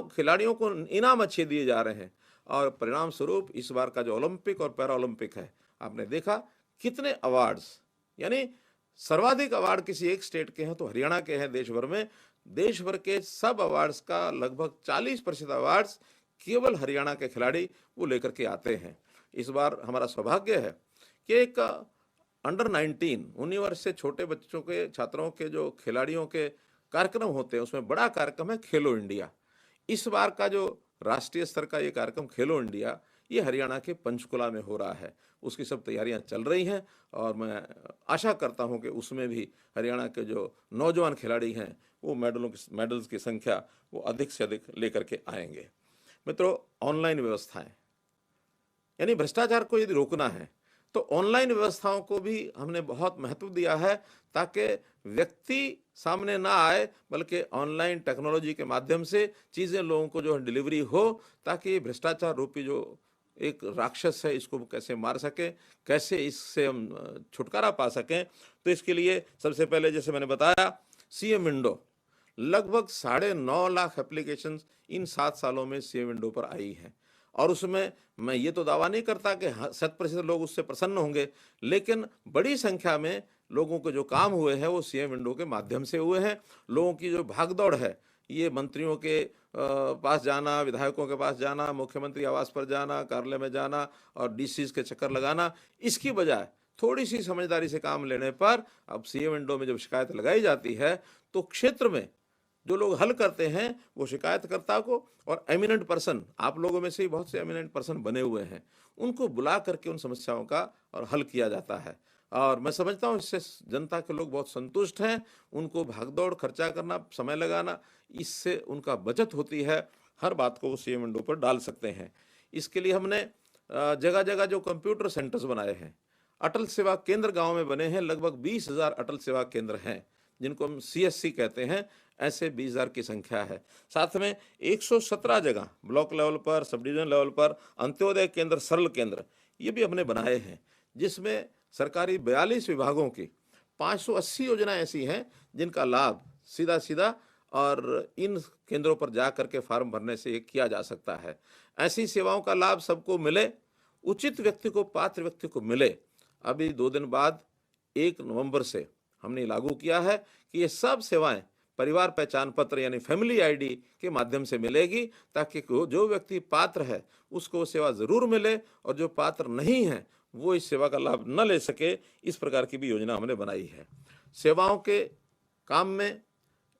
खिलाड़ियों को इनाम अच्छे दिए जा रहे हैं और परिणाम स्वरूप इस बार का जो ओलंपिक और पैरा ओलंपिक है, आपने देखा कितने अवार्ड्स, यानी सर्वाधिक अवार्ड किसी एक स्टेट के हैं तो हरियाणा के हैं। देश भर में, देश भर के सब अवार्ड्स का लगभग 40% अवार्ड्स केवल हरियाणा के खिलाड़ी वो लेकर के आते हैं। इस बार हमारा सौभाग्य है कि एक अंडर 19 वर्ष से छोटे बच्चों के छात्रों के जो खिलाड़ियों के कार्यक्रम होते हैं उसमें बड़ा कार्यक्रम है खेलो इंडिया। इस बार का जो राष्ट्रीय स्तर का ये कार्यक्रम खेलो इंडिया, ये हरियाणा के पंचकुला में हो रहा है। उसकी सब तैयारियां चल रही हैं और मैं आशा करता हूं कि उसमें भी हरियाणा के जो नौजवान खिलाड़ी हैं वो मेडल्स की संख्या वो अधिक से अधिक लेकर के आएंगे। मित्रों, ऑनलाइन व्यवस्थाएं, यानी भ्रष्टाचार को यदि रोकना है तो ऑनलाइन व्यवस्थाओं को भी हमने बहुत महत्व दिया है, ताकि व्यक्ति सामने ना आए, बल्कि ऑनलाइन टेक्नोलॉजी के माध्यम से चीज़ें लोगों को जो है डिलीवरी हो, ताकि भ्रष्टाचार रूपी जो एक राक्षस है इसको कैसे मार सकें, कैसे इससे हम छुटकारा पा सकें। तो इसके लिए सबसे पहले जैसे मैंने बताया, सीएम विंडो, लगभग 9.5 लाख एप्लीकेशंस इन 7 सालों में सीएम विंडो पर आई हैं। और उसमें मैं ये तो दावा नहीं करता कि 100% लोग उससे प्रसन्न होंगे, लेकिन बड़ी संख्या में लोगों के जो काम हुए हैं वो सीएम विंडो के माध्यम से हुए हैं। लोगों की जो भागदौड़ है, ये मंत्रियों के पास जाना, विधायकों के पास जाना, मुख्यमंत्री आवास पर जाना, कार्यालय में जाना और डीसीज के चक्कर लगाना, इसकी बजाय थोड़ी सी समझदारी से काम लेने पर अब सीएम विंडो में जब शिकायत लगाई जाती है तो क्षेत्र में जो लोग हल करते हैं वो शिकायतकर्ता को और एमिनेंट पर्सन, आप लोगों में से ही बहुत से एमिनेंट पर्सन बने हुए हैं, उनको बुला करके उन समस्याओं का और हल किया जाता है। और मैं समझता हूँ इससे जनता के लोग बहुत संतुष्ट हैं। उनको भागदौड़, खर्चा करना, समय लगाना, इससे उनका बचत होती है। हर बात को वो सीएम विंडो पर डाल सकते हैं। इसके लिए हमने जगह जगह जो कंप्यूटर सेंटर्स बनाए हैं, अटल सेवा केंद्र गाँव में बने हैं। लगभग 20,000 अटल सेवा केंद्र हैं, जिनको हम CSC कहते हैं। ऐसे 20,000 की संख्या है। साथ में 117 जगह ब्लॉक लेवल पर, सब डिवीजन लेवल पर अंत्योदय केंद्र, सरल केंद्र, ये भी हमने बनाए हैं, जिसमें सरकारी 42 विभागों की 580 योजनाएं ऐसी हैं जिनका लाभ सीधा सीधा और इन केंद्रों पर जा करके फार्म भरने से किया जा सकता है। ऐसी सेवाओं का लाभ सबको मिले, उचित व्यक्ति को, पात्र व्यक्ति को मिले। अभी 2 दिन बाद 1 नवंबर से हमने लागू किया है कि ये सब सेवाएं परिवार पहचान पत्र यानी फैमिली आईडी के माध्यम से मिलेगी, ताकि जो व्यक्ति पात्र है उसको वो सेवा जरूर मिले और जो पात्र नहीं है वो इस सेवा का लाभ न ले सके। इस प्रकार की भी योजना हमने बनाई है। सेवाओं के काम में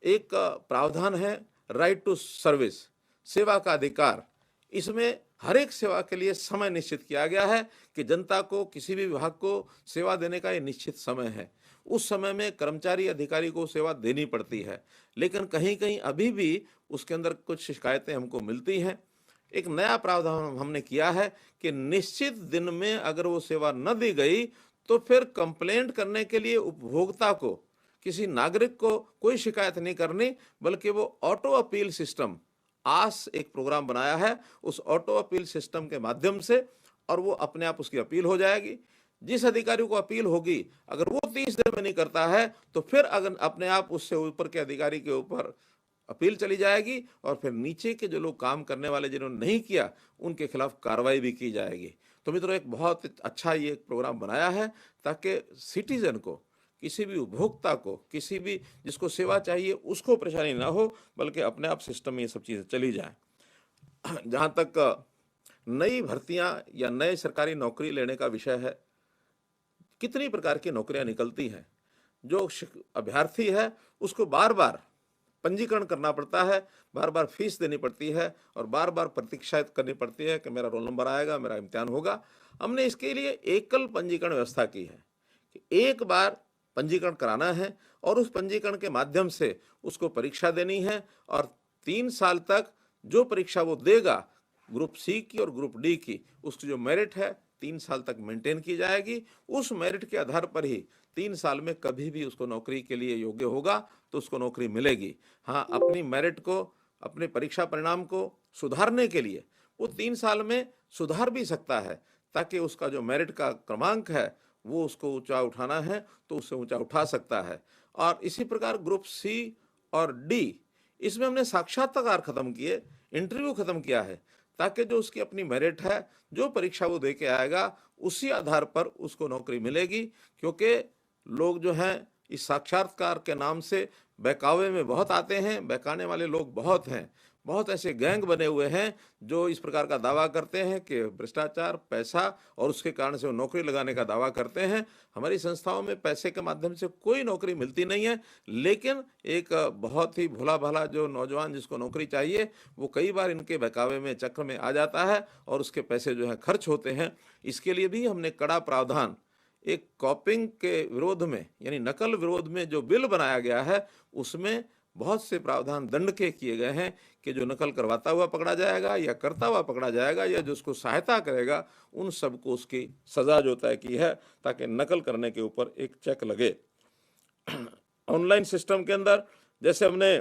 एक प्रावधान है राइट टू सर्विस, सेवा का अधिकार। इसमें हर एक सेवा के लिए समय निश्चित किया गया है कि जनता को, किसी भी विभाग को सेवा देने का ये निश्चित समय है। उस समय में कर्मचारी, अधिकारी को सेवा देनी पड़ती है, लेकिन कहीं कहीं अभी भी उसके अंदर कुछ शिकायतें हमको मिलती हैं। एक नया प्रावधान हमने किया है कि निश्चित दिन में अगर वो सेवा न दी गई तो फिर कंप्लेंट करने के लिए उपभोक्ता को, किसी नागरिक को कोई शिकायत नहीं करनी, बल्कि वो ऑटो अपील सिस्टम, आस एक प्रोग्राम बनाया है, उस ऑटो अपील सिस्टम के माध्यम से, और वो अपने आप उसकी अपील हो जाएगी। जिस अधिकारी को अपील होगी, अगर वो 30 दिन में नहीं करता है तो फिर अगर अपने आप उससे ऊपर के अधिकारी के ऊपर अपील चली जाएगी और फिर नीचे के जो लोग काम करने वाले जिन्होंने नहीं किया उनके खिलाफ कार्रवाई भी की जाएगी। तो मित्रों, एक बहुत अच्छा ये प्रोग्राम बनाया है ताकि सिटीजन को, किसी भी उपभोक्ता को, किसी भी जिसको सेवा चाहिए उसको परेशानी ना हो, बल्कि अपने आप सिस्टम में ये सब चीज़ें चली जाएं। जहाँ तक नई भर्तियां या नए सरकारी नौकरी लेने का विषय है, कितनी प्रकार की नौकरियां निकलती हैं। जो अभ्यर्थी है उसको बार बार पंजीकरण करना पड़ता है, बार बार फीस देनी पड़ती है और बार बार प्रतीक्षा करनी पड़ती है कि मेरा रोल नंबर आएगा, मेरा इम्तिहान होगा। हमने इसके लिए एकल पंजीकरण व्यवस्था की है कि एक बार पंजीकरण कराना है और उस पंजीकरण के माध्यम से उसको परीक्षा देनी है और 3 साल तक जो परीक्षा वो देगा, ग्रुप सी की और ग्रुप डी की, उसकी जो मेरिट है 3 साल तक मेंटेन की जाएगी। उस मेरिट के आधार पर ही 3 साल में कभी भी उसको नौकरी के लिए योग्य होगा तो उसको नौकरी मिलेगी। हाँ, अपनी मेरिट को, अपने परीक्षा परिणाम को सुधारने के लिए वो 3 साल में सुधार भी सकता है, ताकि उसका जो मेरिट का क्रमांक है वो उसको ऊंचा उठाना है तो उससे ऊंचा उठा सकता है। और इसी प्रकार ग्रुप सी और डी, इसमें हमने साक्षात्कार खत्म किए, इंटरव्यू खत्म किया है, ताकि जो उसकी अपनी मेरिट है, जो परीक्षा वो दे के आएगा उसी आधार पर उसको नौकरी मिलेगी। क्योंकि लोग जो हैं इस साक्षात्कार के नाम से बहकावे में बहुत आते हैं, बहकाने वाले लोग बहुत हैं। बहुत ऐसे गैंग बने हुए हैं जो इस प्रकार का दावा करते हैं कि भ्रष्टाचार, पैसा और उसके कारण से वो नौकरी लगाने का दावा करते हैं। हमारी संस्थाओं में पैसे के माध्यम से कोई नौकरी मिलती नहीं है, लेकिन एक बहुत ही भोला भाला जो नौजवान जिसको नौकरी चाहिए वो कई बार इनके बहकावे में, चक्र में आ जाता है और उसके पैसे जो है खर्च होते हैं। इसके लिए भी हमने कड़ा प्रावधान, एक कॉपिंग के विरोध में यानी नकल विरोध में जो बिल बनाया गया है उसमें बहुत से प्रावधान दंड के किए गए हैं कि जो नकल करवाता हुआ पकड़ा जाएगा या करता हुआ पकड़ा जाएगा या जो उसको सहायता करेगा, उन सबको उसकी सजा जो तय की है, ताकि नकल करने के ऊपर एक चेक लगे। ऑनलाइन सिस्टम के अंदर जैसे हमने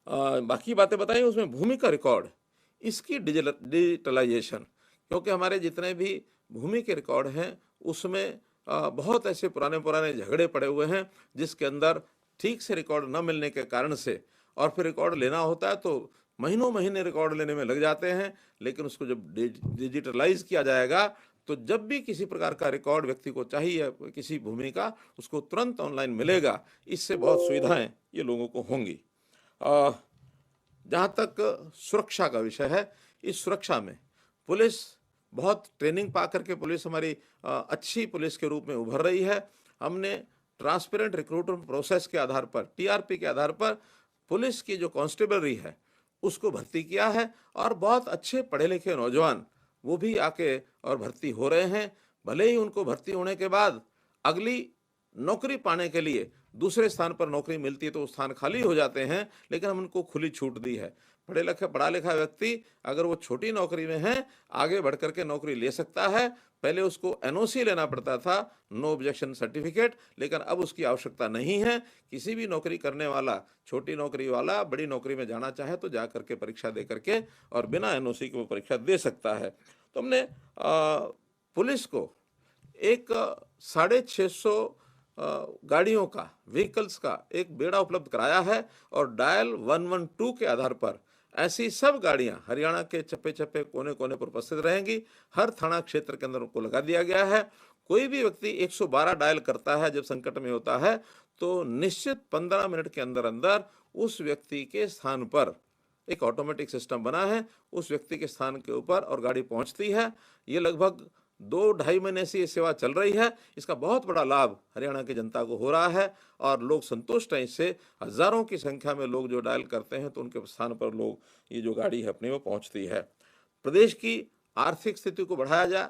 बाकी बातें बताई, उसमें भूमि का रिकॉर्ड, इसकी डिजिटलाइजेशन, क्योंकि हमारे जितने भी भूमि के रिकॉर्ड हैं उसमें बहुत ऐसे पुराने पुराने झगड़े पड़े हुए हैं जिसके अंदर ठीक से रिकॉर्ड न मिलने के कारण से, और फिर रिकॉर्ड लेना होता है तो महीनों महीने रिकॉर्ड लेने में लग जाते हैं। लेकिन उसको जब डिजिटलाइज किया जाएगा तो जब भी किसी प्रकार का रिकॉर्ड व्यक्ति को चाहिए किसी भूमि का, उसको तुरंत ऑनलाइन मिलेगा। इससे बहुत सुविधाएं ये लोगों को होंगी। जहाँ तक सुरक्षा का विषय है, इस सुरक्षा में पुलिस बहुत ट्रेनिंग पा करके पुलिस हमारी अच्छी पुलिस के रूप में उभर रही है। हमने ट्रांसपेरेंट रिक्रूटमेंट प्रोसेस के आधार पर, टीआरपी के आधार पर पुलिस की जो कांस्टेबलरी है उसको भर्ती किया है, और बहुत अच्छे पढ़े लिखे नौजवान वो भी आके और भर्ती हो रहे हैं। भले ही उनको भर्ती होने के बाद अगली नौकरी पाने के लिए दूसरे स्थान पर नौकरी मिलती है तो स्थान खाली हो जाते हैं, लेकिन हम उनको खुली छूट दी है। पढ़ा लिखा व्यक्ति अगर वो छोटी नौकरी में है, आगे बढ़ करके नौकरी ले सकता है। पहले उसको एनओसी लेना पड़ता था, नो ऑब्जेक्शन सर्टिफिकेट, लेकिन अब उसकी आवश्यकता नहीं है। किसी भी नौकरी करने वाला, छोटी नौकरी वाला बड़ी नौकरी में जाना चाहे तो जा करके परीक्षा दे करके और बिना एनओसी के वो परीक्षा दे सकता है। तो हमने पुलिस को एक 650 गाड़ियों का, व्हीकल्स का एक बेड़ा उपलब्ध कराया है, और डायल 112 के आधार पर ऐसी सब गाड़ियां हरियाणा के चप्पे चप्पे कोने कोने पर उपस्थित रहेंगी। हर थाना क्षेत्र के अंदर उनको लगा दिया गया है। कोई भी व्यक्ति 112 डायल करता है जब संकट में होता है, तो निश्चित 15 मिनट के अंदर अंदर उस व्यक्ति के स्थान पर एक ऑटोमेटिक सिस्टम बना है, उस व्यक्ति के स्थान के ऊपर और गाड़ी पहुंचती है। ये लगभग 2-2.5 महीने से ये सेवा चल रही है। इसका बहुत बड़ा लाभ हरियाणा की जनता को हो रहा है और लोग संतुष्ट हैं इससे। हजारों की संख्या में लोग जो डायल करते हैं तो उनके स्थान पर लोग ये जो गाड़ी है अपनी वो पहुंचती है। प्रदेश की आर्थिक स्थिति को बढ़ाया जाए,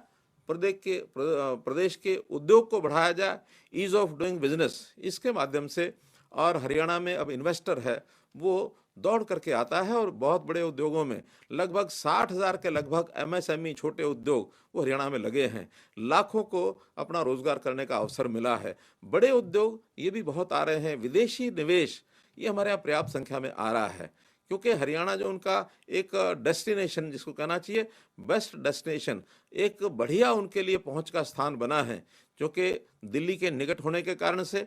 प्रदेश के उद्योग को बढ़ाया जाए, ईज ऑफ डूइंग बिजनेस, इसके माध्यम से। और हरियाणा में अब इन्वेस्टर है वो दौड़ करके आता है, और बहुत बड़े उद्योगों में लगभग 60,000 के लगभग एमएसएमई छोटे उद्योग वो हरियाणा में लगे हैं। लाखों को अपना रोजगार करने का अवसर मिला है। बड़े उद्योग ये भी बहुत आ रहे हैं। विदेशी निवेश ये हमारे यहाँ पर्याप्त संख्या में आ रहा है, क्योंकि हरियाणा जो उनका एक डेस्टिनेशन, जिसको कहना चाहिए बेस्ट डेस्टिनेशन, एक बढ़िया उनके लिए पहुंच का स्थान बना है, क्योंकि दिल्ली के निकट होने के कारण से,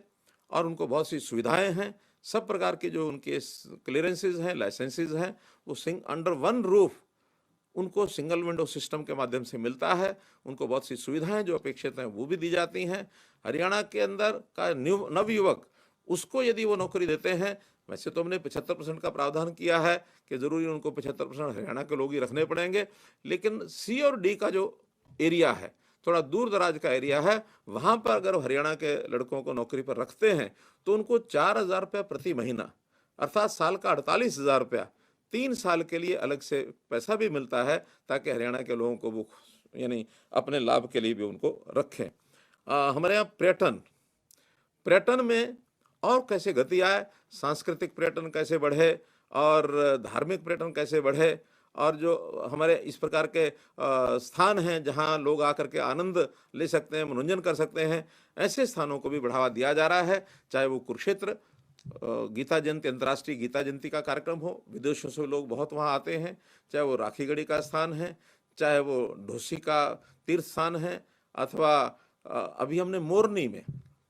और उनको बहुत सी सुविधाएं हैं। सब प्रकार के जो उनके क्लियरेंसेज हैं, लाइसेंसेज हैं, वो अंडर वन रूफ उनको सिंगल विंडो सिस्टम के माध्यम से मिलता है। उनको बहुत सी सुविधाएं जो अपेक्षित हैं वो भी दी जाती हैं। हरियाणा के अंदर का नवयुवक, उसको यदि वो नौकरी देते हैं, वैसे तो हमने 75% का प्रावधान किया है कि जरूरी उनको 75% हरियाणा के लोग ही रखने पड़ेंगे, लेकिन सी और डी का जो एरिया है, थोड़ा दूर दराज का एरिया है, वहां पर अगर हरियाणा के लड़कों को नौकरी पर रखते हैं तो उनको 4,000 रुपया प्रति महीना, अर्थात साल का 48,000 रुपया 3 साल के लिए अलग से पैसा भी मिलता है, ताकि हरियाणा के लोगों को वो यानी अपने लाभ के लिए भी उनको रखें। हमारे यहाँ पर्यटन में और कैसे गति आए, सांस्कृतिक पर्यटन कैसे बढ़े और धार्मिक पर्यटन कैसे बढ़े, और जो हमारे इस प्रकार के स्थान हैं जहां लोग आकर के आनंद ले सकते हैं, मनोरंजन कर सकते हैं, ऐसे स्थानों को भी बढ़ावा दिया जा रहा है। चाहे वो कुरुक्षेत्र गीता जयंती, अंतर्राष्ट्रीय गीता जयंती का कार्यक्रम हो, विदेशों से लोग बहुत वहां आते हैं, चाहे वो राखीगढ़ी का स्थान है, चाहे वो ढोसी का तीर्थ स्थान है, अथवा अभी हमने मोरनी में,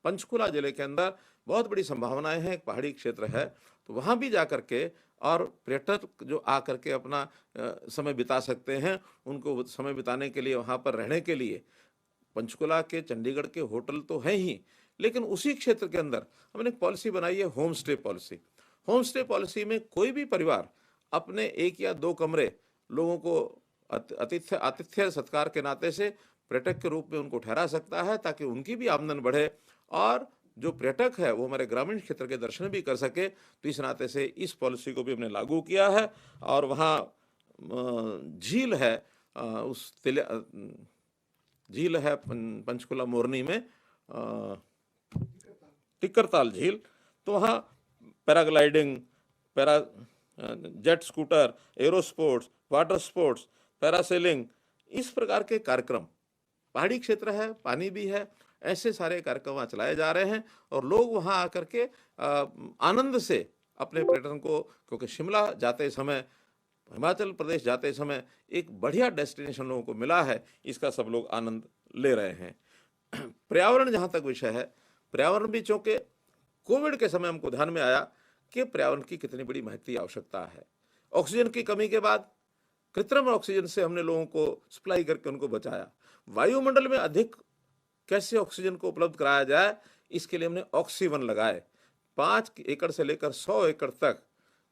पंचकुला जिले के अंदर बहुत बड़ी संभावनाएं हैं, एक पहाड़ी क्षेत्र है, तो वहां भी जा करके और पर्यटक जो आकर के अपना समय बिता सकते हैं, उनको समय बिताने के लिए, वहां पर रहने के लिए पंचकुला के, चंडीगढ़ के होटल तो हैं ही, लेकिन उसी क्षेत्र के अंदर हमने एक पॉलिसी बनाई है, home stay policy. Home stay policy में कोई भी परिवार अपने 1 या 2 कमरे लोगों को आतिथ्य सत्कार के नाते से पर्यटक के रूप में उनको ठहरा सकता है, ताकि उनकी भी आमदन बढ़े और जो पर्यटक है वो हमारे ग्रामीण क्षेत्र के दर्शन भी कर सके। तो इस नाते से इस पॉलिसी को भी हमने लागू किया है। और वहाँ झील है, उस झील है पंचकुला मोरनी में, टिक्करताल झील, तो वहाँ paragliding, para jet scooter, aero sports, water sports, parasailing, इस प्रकार के कार्यक्रम, पहाड़ी क्षेत्र है, पानी भी है, ऐसे सारे कार्यक्रम वहाँ चलाए जा रहे हैं और लोग वहाँ आकर के आनंद से अपने पर्यटन को, क्योंकि शिमला जाते समय, हिमाचल प्रदेश जाते समय एक बढ़िया डेस्टिनेशन लोगों को मिला है, इसका सब लोग आनंद ले रहे हैं। पर्यावरण जहाँ तक विषय है, पर्यावरण भी चूंकि कोविड के समय हमको ध्यान में आया कि पर्यावरण की कितनी बड़ी महती आवश्यकता है। ऑक्सीजन की कमी के बाद कृत्रिम ऑक्सीजन से हमने लोगों को सप्लाई करके उनको बचाया। वायुमंडल में अधिक कैसे ऑक्सीजन को उपलब्ध कराया जाए, इसके लिए हमने ऑक्सीवन लगाए। 5 एकड़ से लेकर 100 एकड़ तक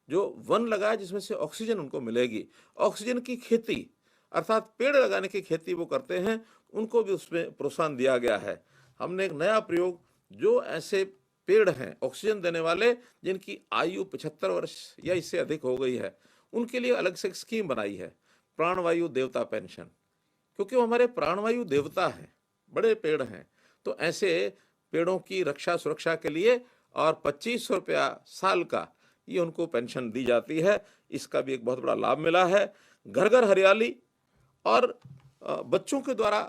जो वन लगाया, जिसमें से ऑक्सीजन उनको मिलेगी। ऑक्सीजन की खेती अर्थात पेड़ लगाने की खेती वो करते हैं, उनको भी उसमें प्रोत्साहन दिया गया है। हमने एक नया प्रयोग, जो ऐसे पेड़ हैं ऑक्सीजन देने वाले जिनकी आयु 75 वर्ष या इससे अधिक हो गई है, उनके लिए अलग से एक स्कीम बनाई है, प्राणवायु देवता पेंशन, क्योंकि वो हमारे प्राणवायु देवता हैं, बड़े पेड़ हैं। तो ऐसे पेड़ों की रक्षा सुरक्षा के लिए और 2500 रुपया साल का ये उनको पेंशन दी जाती है। इसका भी एक बहुत बड़ा लाभ मिला है। घर घर हरियाली और बच्चों के द्वारा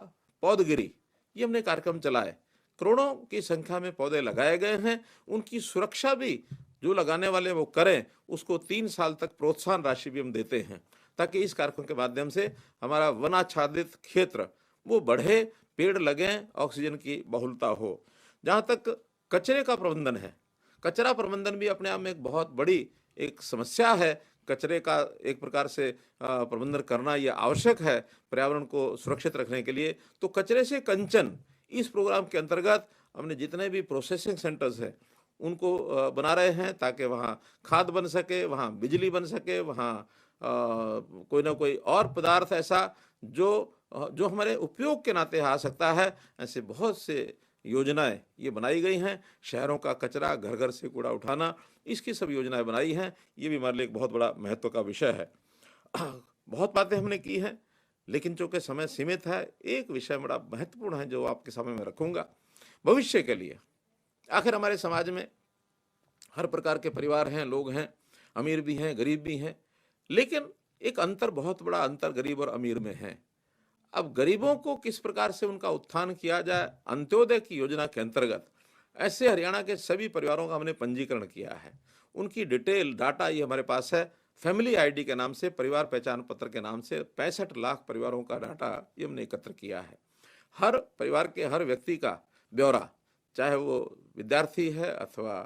पौधगिरी, ये हमने कार्यक्रम चलाए। करोड़ों की संख्या में पौधे लगाए गए हैं। उनकी सुरक्षा भी जो लगाने वाले वो करें, उसको 3 साल तक प्रोत्साहन राशि भी हम देते हैं, ताकि इस कार्यक्रम के माध्यम से हमारा वनाच्छादित क्षेत्र वो बढ़े, पेड़ लगें, ऑक्सीजन की बहुलता हो। जहाँ तक कचरे का प्रबंधन है, कचरा प्रबंधन भी अपने आप में एक बहुत बड़ी एक समस्या है। कचरे का एक प्रकार से प्रबंधन करना ये आवश्यक है पर्यावरण को सुरक्षित रखने के लिए। तो कचरे से कंचन, इस प्रोग्राम के अंतर्गत हमने जितने भी प्रोसेसिंग सेंटर्स हैं उनको बना रहे हैं, ताकि वहाँ खाद बन सके, वहाँ बिजली बन सके, वहाँ कोई ना कोई और पदार्थ ऐसा जो हमारे उपयोग के नाते आ सकता है। ऐसे बहुत से योजनाएं ये बनाई गई हैं। शहरों का कचरा, घर घर से कूड़ा उठाना, इसकी सब योजनाएं बनाई हैं। ये भी हमारे लिए एक बहुत बड़ा महत्व का विषय है। बहुत बातें हमने की हैं, लेकिन चूंकि समय सीमित है, एक विषय बड़ा महत्वपूर्ण है जो आपके सामने मैं रखूंगा भविष्य के लिए। आखिर हमारे समाज में हर प्रकार के परिवार हैं, लोग हैं, अमीर भी हैं, गरीब भी हैं, लेकिन एक अंतर, बहुत बड़ा अंतर गरीब और अमीर में है। अब गरीबों को किस प्रकार से उनका उत्थान किया जाए, अंत्योदय की योजना के अंतर्गत ऐसे हरियाणा के सभी परिवारों का हमने पंजीकरण किया है। उनकी डिटेल डाटा ये हमारे पास है। फैमिली आईडी के नाम से, परिवार पहचान पत्र के नाम से 65 लाख परिवारों का डाटा ये हमने एकत्र किया है। हर परिवार के हर व्यक्ति का ब्यौरा, चाहे वो विद्यार्थी है अथवा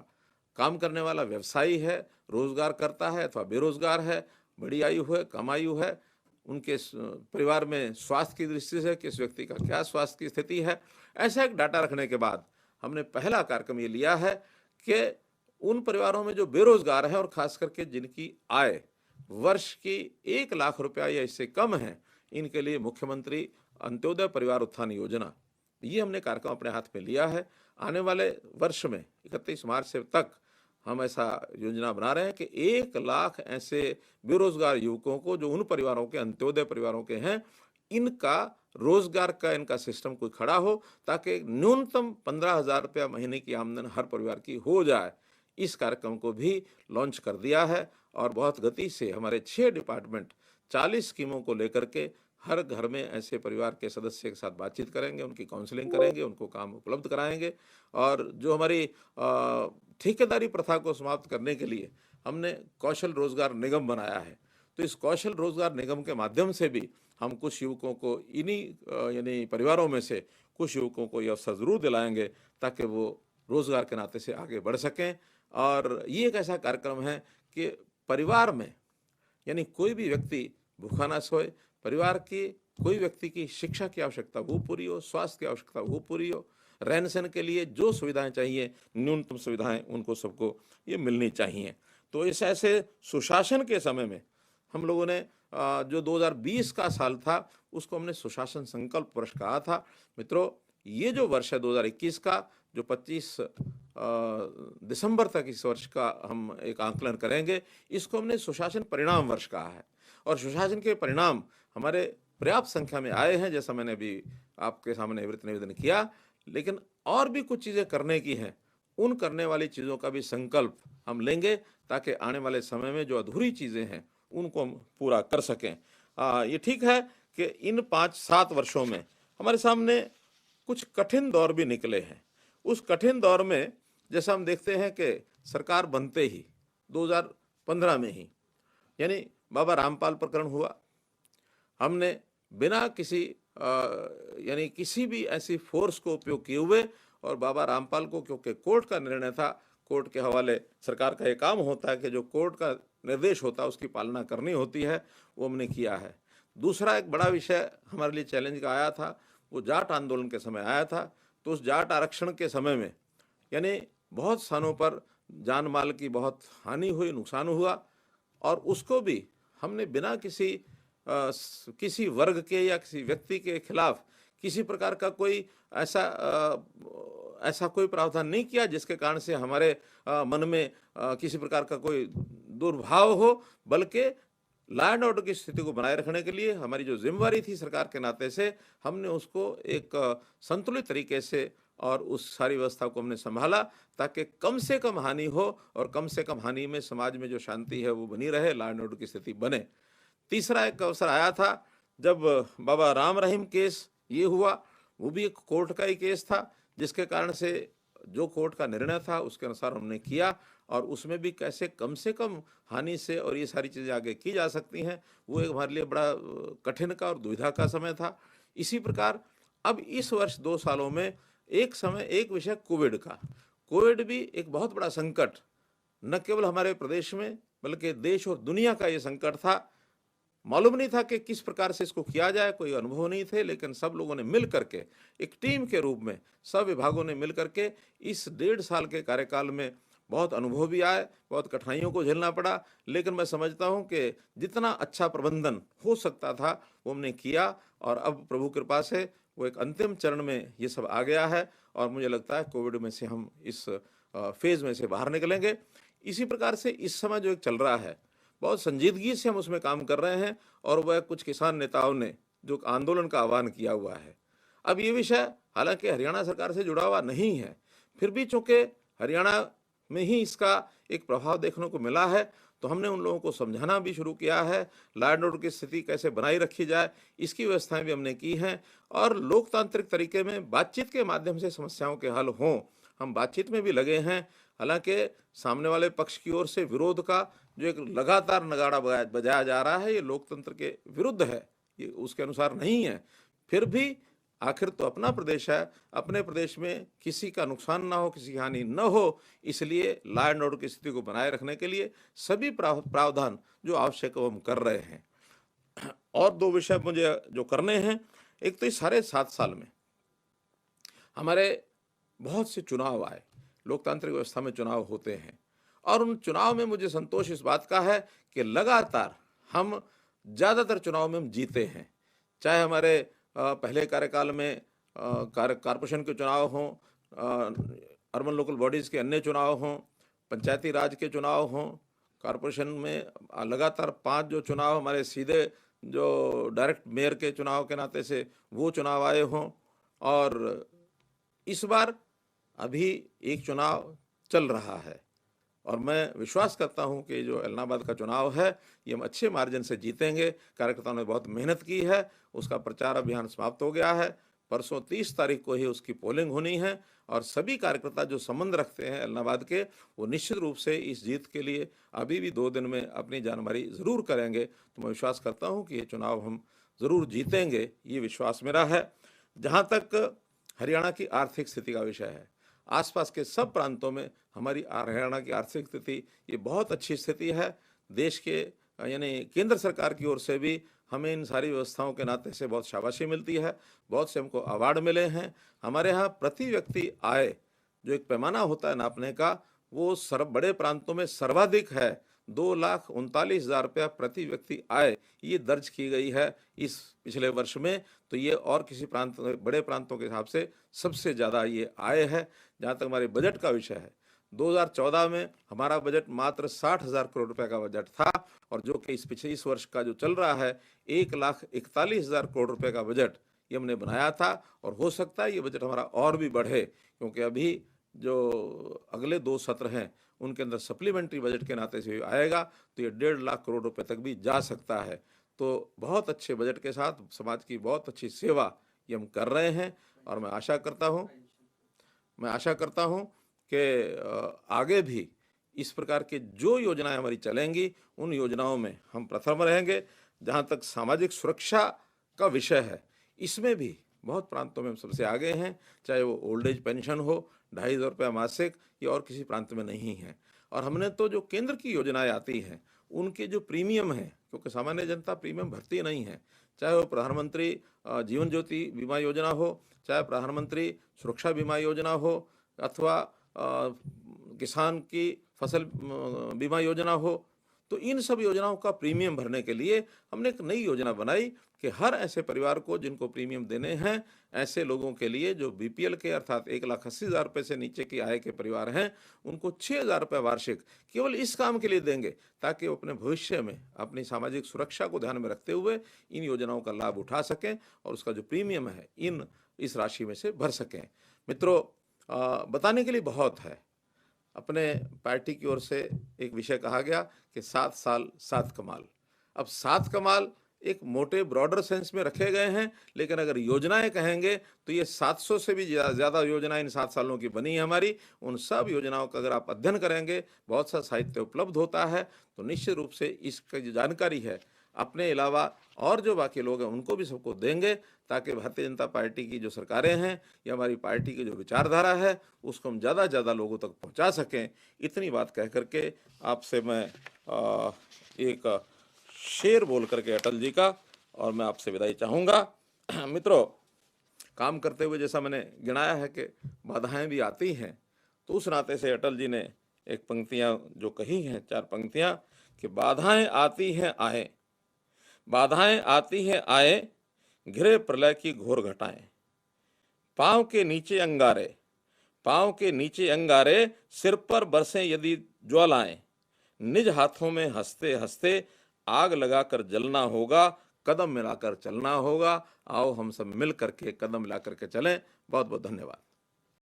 काम करने वाला व्यवसायी है, रोजगार करता है अथवा बेरोजगार है, बड़ी आयु है, कम आयु है, उनके परिवार में स्वास्थ्य की दृष्टि से किस व्यक्ति का क्या स्वास्थ्य की स्थिति है, ऐसा एक डाटा रखने के बाद हमने पहला कार्यक्रम ये लिया है कि उन परिवारों में जो बेरोजगार हैं और खास करके जिनकी आय वर्ष की 1 लाख रुपया या इससे कम है, इनके लिए मुख्यमंत्री अंत्योदय परिवार उत्थान योजना, ये हमने कार्यक्रम अपने हाथ में लिया है। आने वाले वर्ष में 31 मार्च से तक हम ऐसा योजना बना रहे हैं कि 1 लाख ऐसे बेरोजगार युवकों को, जो उन परिवारों के अंत्योदय परिवारों के हैं, इनका रोजगार का इनका सिस्टम कोई खड़ा हो, ताकि न्यूनतम 15,000 रुपया महीने की आमदन हर परिवार की हो जाए। इस कार्यक्रम को भी लॉन्च कर दिया है और बहुत गति से हमारे 6 डिपार्टमेंट 40 स्कीमों को लेकर के हर घर में ऐसे परिवार के सदस्य के साथ बातचीत करेंगे, उनकी काउंसलिंग करेंगे, उनको काम उपलब्ध कराएंगे। और जो हमारी ठेकेदारी प्रथा को समाप्त करने के लिए हमने कौशल रोजगार निगम बनाया है। तो इस कौशल रोजगार निगम के माध्यम से भी हम कुछ युवकों को, इन्हीं यानी परिवारों में से कुछ युवकों को यह अवसर जरूर दिलाएंगे, ताकि वो रोजगार के नाते से आगे बढ़ सकें। और ये एक ऐसा कार्यक्रम है कि परिवार में यानी कोई भी व्यक्ति भूखा ना सोए, परिवार की कोई व्यक्ति की शिक्षा की आवश्यकता वो पूरी हो, स्वास्थ्य की आवश्यकता वो पूरी हो, रहन सहन के लिए जो सुविधाएं चाहिए, न्यूनतम सुविधाएं उनको सबको ये मिलनी चाहिए। तो इस ऐसे सुशासन के समय में हम लोगों ने जो 2020 का साल था, उसको हमने सुशासन संकल्प वर्ष कहा था। मित्रों, ये जो वर्ष है 2021 का, जो 25 दिसंबर तक इस वर्ष का हम एक आंकलन करेंगे, इसको हमने सुशासन परिणाम वर्ष कहा है। और सुशासन के परिणाम हमारे पर्याप्त संख्या में आए हैं, जैसा मैंने अभी आपके सामने निवेदन किया, लेकिन और भी कुछ चीज़ें करने की हैं। उन करने वाली चीज़ों का भी संकल्प हम लेंगे ताकि आने वाले समय में जो अधूरी चीज़ें हैं उनको हम पूरा कर सकें। ये ठीक है कि इन 5-7 वर्षों में हमारे सामने कुछ कठिन दौर भी निकले हैं। उस कठिन दौर में जैसा हम देखते हैं कि सरकार बनते ही 2015 में ही यानी बाबा रामपाल प्रकरण हुआ। हमने बिना किसी यानी किसी भी ऐसी फोर्स को उपयोग किए हुए और बाबा रामपाल को, क्योंकि कोर्ट का निर्णय था, कोर्ट के हवाले सरकार का ये काम होता है कि जो कोर्ट का निर्देश होता है उसकी पालना करनी होती है, वो हमने किया है। दूसरा एक बड़ा विषय हमारे लिए चैलेंज का आया था, वो जाट आंदोलन के समय आया था। तो उस जाट आरक्षण के समय में यानी बहुत स्थानों पर जान माल की बहुत हानि हुई, नुकसान हुआ, और उसको भी हमने बिना किसी वर्ग के या किसी व्यक्ति के खिलाफ किसी प्रकार का कोई ऐसा कोई प्रावधान नहीं किया जिसके कारण से हमारे मन में किसी प्रकार का कोई दुर्भाव हो, बल्कि लॉ एंड ऑर्डर की स्थिति को बनाए रखने के लिए हमारी जो जिम्मेवारी थी सरकार के नाते से, हमने उसको एक संतुलित तरीके से और उस सारी व्यवस्था को हमने संभाला ताकि कम से कम हानि हो और कम से कम हानि में समाज में जो शांति है वो बनी रहे, लॉ एंड ऑर्डर की स्थिति बने। तीसरा एक अवसर आया था जब बाबा राम रहीम केस ये हुआ, वो भी एक कोर्ट का ही केस था जिसके कारण से जो कोर्ट का निर्णय था उसके अनुसार हमने किया, और उसमें भी कैसे कम से कम हानि से और ये सारी चीज़ें आगे की जा सकती हैं, वो एक हमारे लिए बड़ा कठिन का और दुविधा का समय था। इसी प्रकार अब इस वर्ष 2 सालों में एक विषय कोविड का। कोविड भी एक बहुत बड़ा संकट न केवल हमारे प्रदेश में बल्कि देश और दुनिया का ये संकट था। मालूम नहीं था कि किस प्रकार से इसको किया जाए, कोई अनुभव नहीं थे, लेकिन सब लोगों ने मिल करके एक टीम के रूप में सब विभागों ने मिल करके इस 1.5 साल के कार्यकाल में बहुत अनुभव भी आए, बहुत कठिनाइयों को झेलना पड़ा, लेकिन मैं समझता हूं कि जितना अच्छा प्रबंधन हो सकता था वो हमने किया, और अब प्रभु कृपा से वो एक अंतिम चरण में ये सब आ गया है, और मुझे लगता है कोविड में से हम इस फेज में से बाहर निकलेंगे। इसी प्रकार से इस समय जो एक चल रहा है बहुत संजीदगी से हम उसमें काम कर रहे हैं, और वह कुछ किसान नेताओं ने जो आंदोलन का आह्वान किया हुआ है। अब ये विषय हालांकि हरियाणा सरकार से जुड़ा हुआ नहीं है, फिर भी चूंकि हरियाणा में ही इसका एक प्रभाव देखने को मिला है, तो हमने उन लोगों को समझाना भी शुरू किया है। लॉ एंड ऑर्डर की स्थिति कैसे बनाई रखी जाए इसकी व्यवस्थाएं भी हमने की हैं, और लोकतांत्रिक तरीके में बातचीत के माध्यम से समस्याओं के हल हों, हम बातचीत में भी लगे हैं। हालांकि सामने वाले पक्ष की ओर से विरोध का जो एक लगातार नगाड़ा बजाया जा रहा है, ये लोकतंत्र के विरुद्ध है, ये उसके अनुसार नहीं है। फिर भी आखिर तो अपना प्रदेश है, अपने प्रदेश में किसी का नुकसान ना हो, किसी की हानि न हो, इसलिए लॉ एंड ऑर्डर की स्थिति को बनाए रखने के लिए सभी प्रावधान जो आवश्यक है वो हम कर रहे हैं। और 2 विषय मुझे जो करने हैं, एक तो इस सारे 7 साल में हमारे बहुत से चुनाव आए, लोकतांत्रिक व्यवस्था में चुनाव होते हैं, और उन चुनाव में मुझे संतोष इस बात का है कि लगातार हम ज़्यादातर चुनाव में हम जीते हैं। चाहे हमारे पहले कार्यकाल में कारपोरेशन के चुनाव हों, अर्बन लोकल बॉडीज़ के अन्य चुनाव हों, पंचायती राज के चुनाव हों, कारपोरेशन में लगातार 5 जो चुनाव हमारे सीधे जो डायरेक्ट मेयर के चुनाव के नाते से वो चुनाव आए हों, और इस बार अभी एक चुनाव चल रहा है, और मैं विश्वास करता हूं कि जो इलाहाबाद का चुनाव है ये हम अच्छे मार्जिन से जीतेंगे। कार्यकर्ताओं ने बहुत मेहनत की है, उसका प्रचार अभियान समाप्त हो गया है, परसों 30 तारीख को ही उसकी पोलिंग होनी है, और सभी कार्यकर्ता जो संबंध रखते हैं इलाहाबाद के वो निश्चित रूप से इस जीत के लिए अभी भी 2 दिन में अपनी जानकारी ज़रूर करेंगे। तो मैं विश्वास करता हूँ कि ये चुनाव हम ज़रूर जीतेंगे, ये विश्वास मेरा है। जहाँ तक हरियाणा की आर्थिक स्थिति का विषय है, आसपास के सब प्रांतों में हमारी हरियाणा की आर्थिक स्थिति ये बहुत अच्छी स्थिति है। देश के यानी केंद्र सरकार की ओर से भी हमें इन सारी व्यवस्थाओं के नाते से बहुत शाबाशी मिलती है, बहुत से हमको अवार्ड मिले हैं। हमारे यहाँ प्रति व्यक्ति आय जो एक पैमाना होता है नापने का, वो बड़े प्रांतों में सर्वाधिक है। 2,39,000 रुपया प्रति व्यक्ति आय ये दर्ज की गई है इस पिछले वर्ष में, तो ये और किसी बड़े प्रांतों के हिसाब से सबसे ज़्यादा ये आय है। जहाँ तक हमारे बजट का विषय है, 2014 में हमारा बजट मात्र 60,000 करोड़ रुपए का बजट था, और जो कि इस वर्ष का जो चल रहा है 1,41,000 करोड़ रुपए का बजट ये हमने बनाया था, और हो सकता है ये बजट हमारा और भी बढ़े, क्योंकि अभी जो अगले 2 सत्र हैं उनके अंदर सप्लीमेंट्री बजट के नाते से आएगा तो ये 1.5 लाख करोड़ रुपए तक भी जा सकता है। तो बहुत अच्छे बजट के साथ समाज की बहुत अच्छी सेवा ये हम कर रहे हैं और मैं आशा करता हूँ कि आगे भी इस प्रकार के जो योजनाएं हमारी चलेंगी उन योजनाओं में हम प्रथम रहेंगे। जहाँ तक सामाजिक सुरक्षा का विषय है, इसमें भी बहुत प्रांतों में हम सबसे आगे हैं, चाहे वो ओल्ड एज पेंशन हो 2,500 रुपया मासिक, या और किसी प्रांत में नहीं है। और हमने तो जो केंद्र की योजनाएं आती हैं उनके जो प्रीमियम है, क्योंकि सामान्य जनता प्रीमियम भरती नहीं है, चाहे वो प्रधानमंत्री जीवन ज्योति बीमा योजना हो, चाहे प्रधानमंत्री सुरक्षा बीमा योजना हो, अथवा किसान की फसल बीमा योजना हो, तो इन सब योजनाओं का प्रीमियम भरने के लिए हमने एक नई योजना बनाई कि हर ऐसे परिवार को जिनको प्रीमियम देने हैं, ऐसे लोगों के लिए जो बीपीएल के अर्थात 1,80,000 रुपये से नीचे की आय के परिवार हैं, उनको 6,000 रुपये वार्षिक केवल इस काम के लिए देंगे ताकि वो अपने भविष्य में अपनी सामाजिक सुरक्षा को ध्यान में रखते हुए इन योजनाओं का लाभ उठा सकें और उसका जो प्रीमियम है इस राशि में से भर सकें। मित्रों, बताने के लिए बहुत है। अपने पार्टी की ओर से एक विषय कहा गया कि 7 साल 7 कमाल। अब 7 कमाल एक मोटे ब्रॉडर सेंस में रखे गए हैं, लेकिन अगर योजनाएं कहेंगे तो ये 700 से भी ज़्यादा योजनाएं इन 7 सालों की बनी है हमारी। उन सब योजनाओं का अगर आप अध्ययन करेंगे, बहुत सा साहित्य उपलब्ध होता है, तो निश्चित रूप से इसकी जो जानकारी है अपने अलावा और जो बाकी लोग हैं उनको भी सबको देंगे, ताकि भारतीय जनता पार्टी की जो सरकारें हैं या हमारी पार्टी की जो विचारधारा है उसको हम ज़्यादा से ज़्यादा लोगों तक पहुंचा सकें। इतनी बात कह करके आपसे मैं एक शेर बोल करके अटल जी का और मैं आपसे विदाई चाहूँगा। मित्रों, काम करते हुए जैसा मैंने गिनाया है कि बाधाएं भी आती हैं, तो उस नाते से अटल जी ने एक पंक्तियाँ जो कही हैं, 4 पंक्तियाँ, कि बाधाएं आती हैं आए, बाधाएं आती हैं आए, घिरे प्रलय की घोर घटाएं, पाँव के नीचे अंगारे, पाँव के नीचे अंगारे, सिर पर बरसें यदि ज्वालाएं, निज हाथों में हंसते हंसते आग लगाकर जलना होगा, कदम मिलाकर चलना होगा। आओ हम सब मिल करके कदम मिला करके चलें। बहुत बहुत धन्यवाद।